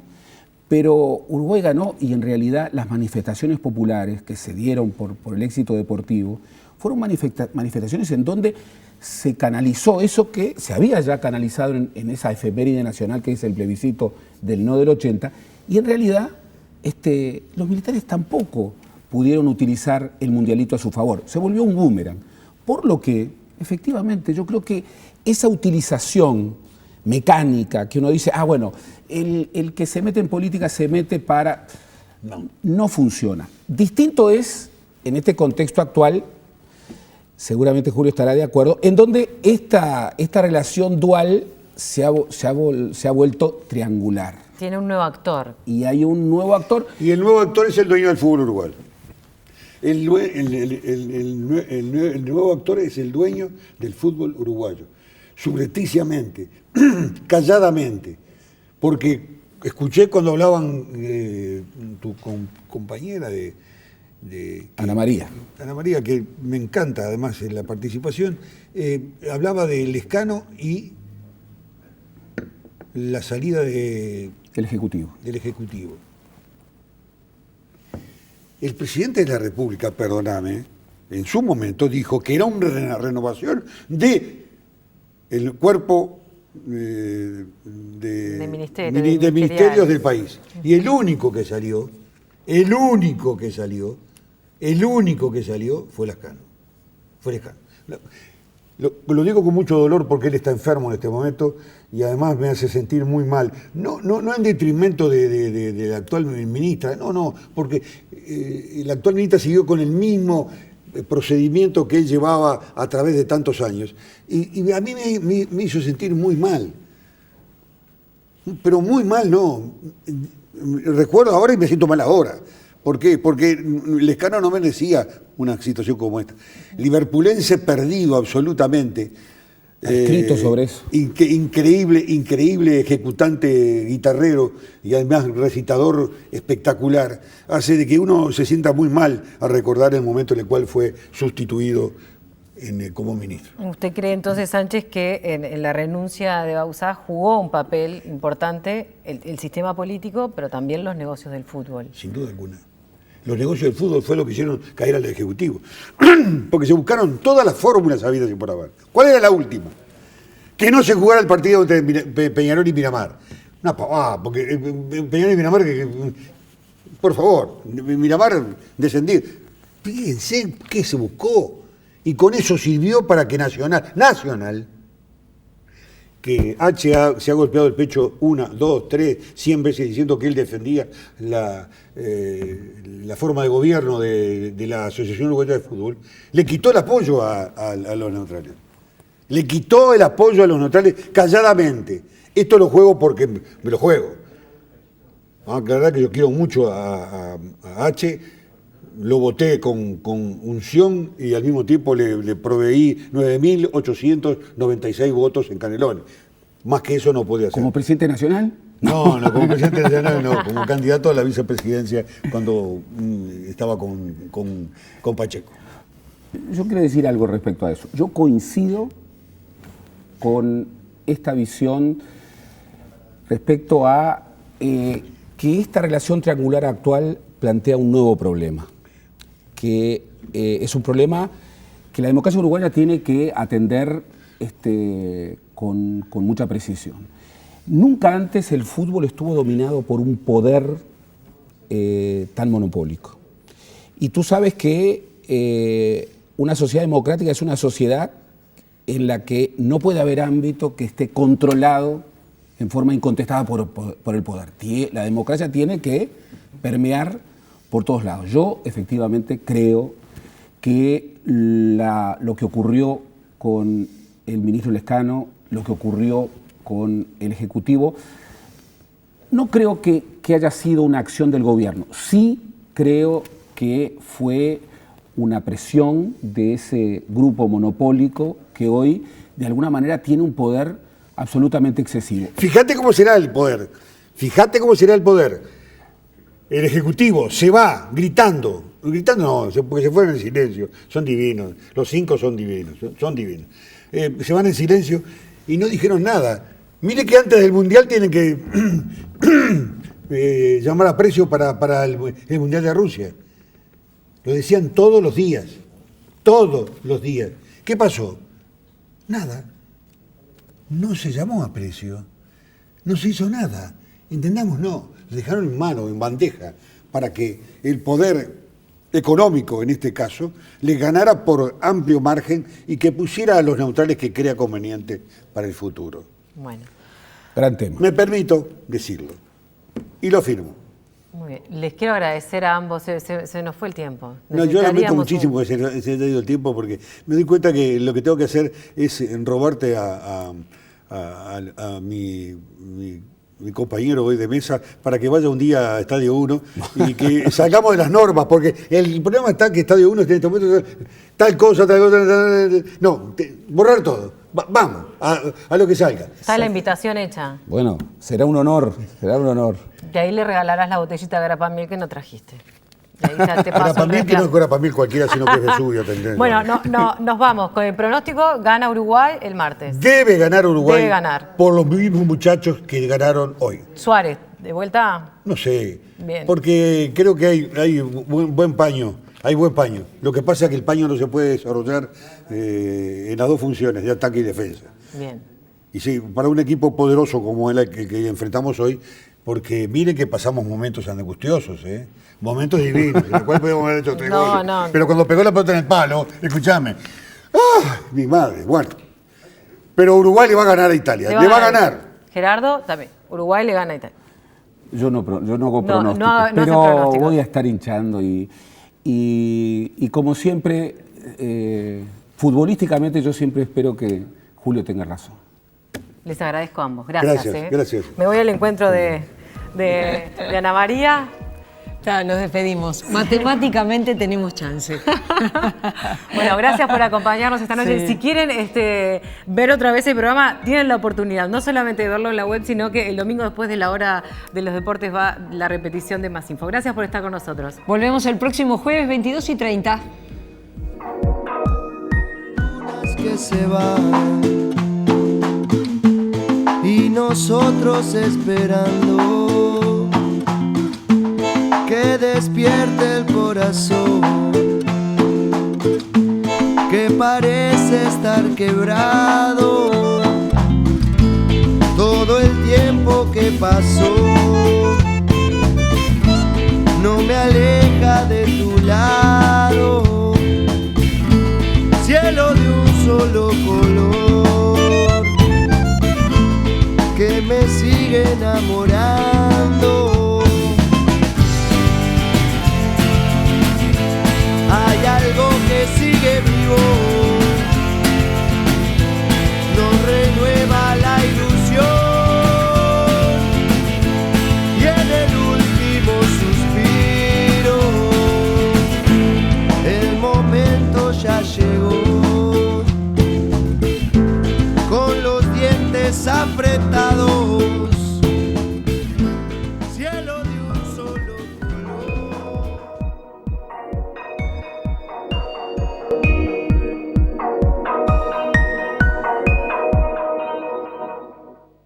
pero Uruguay ganó y en realidad las manifestaciones populares que se dieron por el éxito deportivo fueron manifestaciones en donde se canalizó eso que se había ya canalizado en esa efeméride nacional que es el plebiscito del no del 80, y en realidad los militares tampoco pudieron utilizar el Mundialito a su favor. Se volvió un boomerang. Por lo que, efectivamente, yo creo que esa utilización mecánica que uno dice, bueno, el que se mete en política se mete para... No funciona. Distinto es, en este contexto actual, seguramente Julio estará de acuerdo, en donde esta relación dual se ha vuelto triangular. Tiene un nuevo actor. Y hay un nuevo actor. Y el nuevo actor es el dueño del fútbol uruguayo. El nuevo actor es el dueño del fútbol uruguayo. Subrepticiamente, calladamente. Porque escuché cuando hablaban tu compañera Ana María. Ana María, que me encanta además en la participación, hablaba de Lescano y la salida del Ejecutivo. El presidente de la República, perdóname, en su momento dijo que era una renovación de el cuerpo de ministerios del país. Y el único que salió fue Lescano. Lo digo con mucho dolor porque él está enfermo en este momento y además me hace sentir muy mal. No en detrimento de la actual ministra, no, porque la actual ministra siguió con el mismo procedimiento que él llevaba a través de tantos años. Y a mí me hizo sentir muy mal. Pero muy mal, no. Recuerdo ahora y me siento mal ahora. ¿Por qué? Porque Lescano no merecía una situación como esta. Liverpulense perdido absolutamente. Escrito sobre eso. Increíble ejecutante guitarrero y además recitador espectacular. Hace de que uno se sienta muy mal al recordar el momento en el cual fue sustituido como ministro. ¿Usted cree entonces, Sánchez, que en la renuncia de Bauzá jugó un papel importante el sistema político, pero también los negocios del fútbol? Sin duda alguna. Los negocios del fútbol fue lo que hicieron caer al Ejecutivo. Porque se buscaron todas las fórmulas habidas y por haber. ¿Cuál era la última? Que no se jugara el partido entre Peñarol y Miramar. Una pavada, porque Peñarol y Miramar, por favor, Miramar descendir. Fíjense qué se buscó. Y con eso sirvió para que Nacional, que se ha golpeado el pecho 1, 2, 3, 100 veces diciendo que él defendía la forma de gobierno de la Asociación Uruguaya de Fútbol, le quitó el apoyo a los neutrales. Le quitó el apoyo a los neutrales calladamente. Esto lo juego porque me lo juego. Vamos a aclarar que yo quiero mucho a H. Lo voté con unción y al mismo tiempo le proveí 9.896 votos en Canelones. Más que eso no podía hacer. ¿Como presidente nacional? No, como presidente nacional no, como candidato a la vicepresidencia cuando estaba con Pacheco. Yo quiero decir algo respecto a eso. Yo coincido con esta visión respecto a que esta relación triangular actual plantea un nuevo problema, que es un problema que la democracia uruguaya tiene que atender con mucha precisión. Nunca antes el fútbol estuvo dominado por un poder tan monopólico. Y tú sabes que una sociedad democrática es una sociedad en la que no puede haber ámbito que esté controlado en forma incontestada por el poder. La democracia tiene que permear por todos lados. Yo efectivamente creo que lo que ocurrió con el ministro Lescano, lo que ocurrió con el Ejecutivo, no creo que haya sido una acción del gobierno. Sí creo que fue una presión de ese grupo monopólico que hoy, de alguna manera, tiene un poder absolutamente excesivo. Fíjate cómo será el poder. Fíjate cómo será el poder. El Ejecutivo se va gritando no, porque se fueron en silencio, son divinos, los 5 son divinos, son divinos. Se van en silencio y no dijeron nada. Mire que antes del Mundial tienen que llamar a precio para el Mundial de Rusia. Lo decían todos los días. ¿Qué pasó? Nada. No se llamó a precio. No se hizo nada. Entendamos, no. Le dejaron en mano, en bandeja, para que el poder económico, en este caso, le ganara por amplio margen y que pusiera a los neutrales que crea conveniente para el futuro. Bueno. Gran tema. Me permito decirlo. Y lo firmo. Muy bien. Les quiero agradecer a ambos. Se nos fue el tiempo. No, yo lamento muchísimo que se haya ido el tiempo porque me doy cuenta que lo que tengo que hacer es robarte a mi compañero hoy de mesa para que vaya un día a Estadio 1 y que salgamos de las normas, porque el problema está que Estadio 1 en este momento tal cosa. No, borrar todo. Vamos, a lo que salga. Está la invitación hecha. Bueno, será un honor. De ahí le regalarás la botellita de Grapamil que no trajiste. De ahí ya te paso Grapamil, que no es Grapamil cualquiera, sino que es Vesubio. Bueno, nos vamos. Con el pronóstico, gana Uruguay el martes. Debe ganar Uruguay. Debe ganar. Por los mismos muchachos que ganaron hoy. Suárez, ¿de vuelta? No sé. Bien. Porque creo que hay buen paño. Hay buen paño. Lo que pasa es que el paño no se puede desarrollar en las dos funciones, de ataque y defensa. Bien. Y sí, para un equipo poderoso como el que enfrentamos hoy, porque miren que pasamos momentos angustiosos, momentos divinos, en los cuales podemos haber hecho 3 goles. No. Pero cuando pegó la pelota en el palo, escúchame, ¡ah! Mi madre, bueno. Pero Uruguay le va a ganar a Italia, le va a ganar. Gerardo, también. Uruguay le gana a Italia. Yo no hago pronósticos, no pero pronósticos. voy a estar hinchando y como siempre, futbolísticamente yo siempre espero que Julio tenga razón. Les agradezco a ambos. Gracias. Gracias. Me voy al encuentro de Ana María. Ya, nos despedimos. Matemáticamente tenemos chance. Bueno, gracias por acompañarnos esta noche. Sí. Si quieren ver otra vez el programa, tienen la oportunidad, no solamente de verlo en la web, sino que el domingo después de la hora de los deportes va la repetición de Más Info. Gracias por estar con nosotros. Volvemos el próximo jueves 22:30. Que se van y nosotros esperando que despierte el corazón que parece estar quebrado. Todo el tiempo que pasó no me aleja de tu lado, cielo de un solo color que me sigue enamorando. Hay algo que sigue vivo, nos renueva la ilusión y en el último suspiro el momento ya llegó. Con los dientes apretados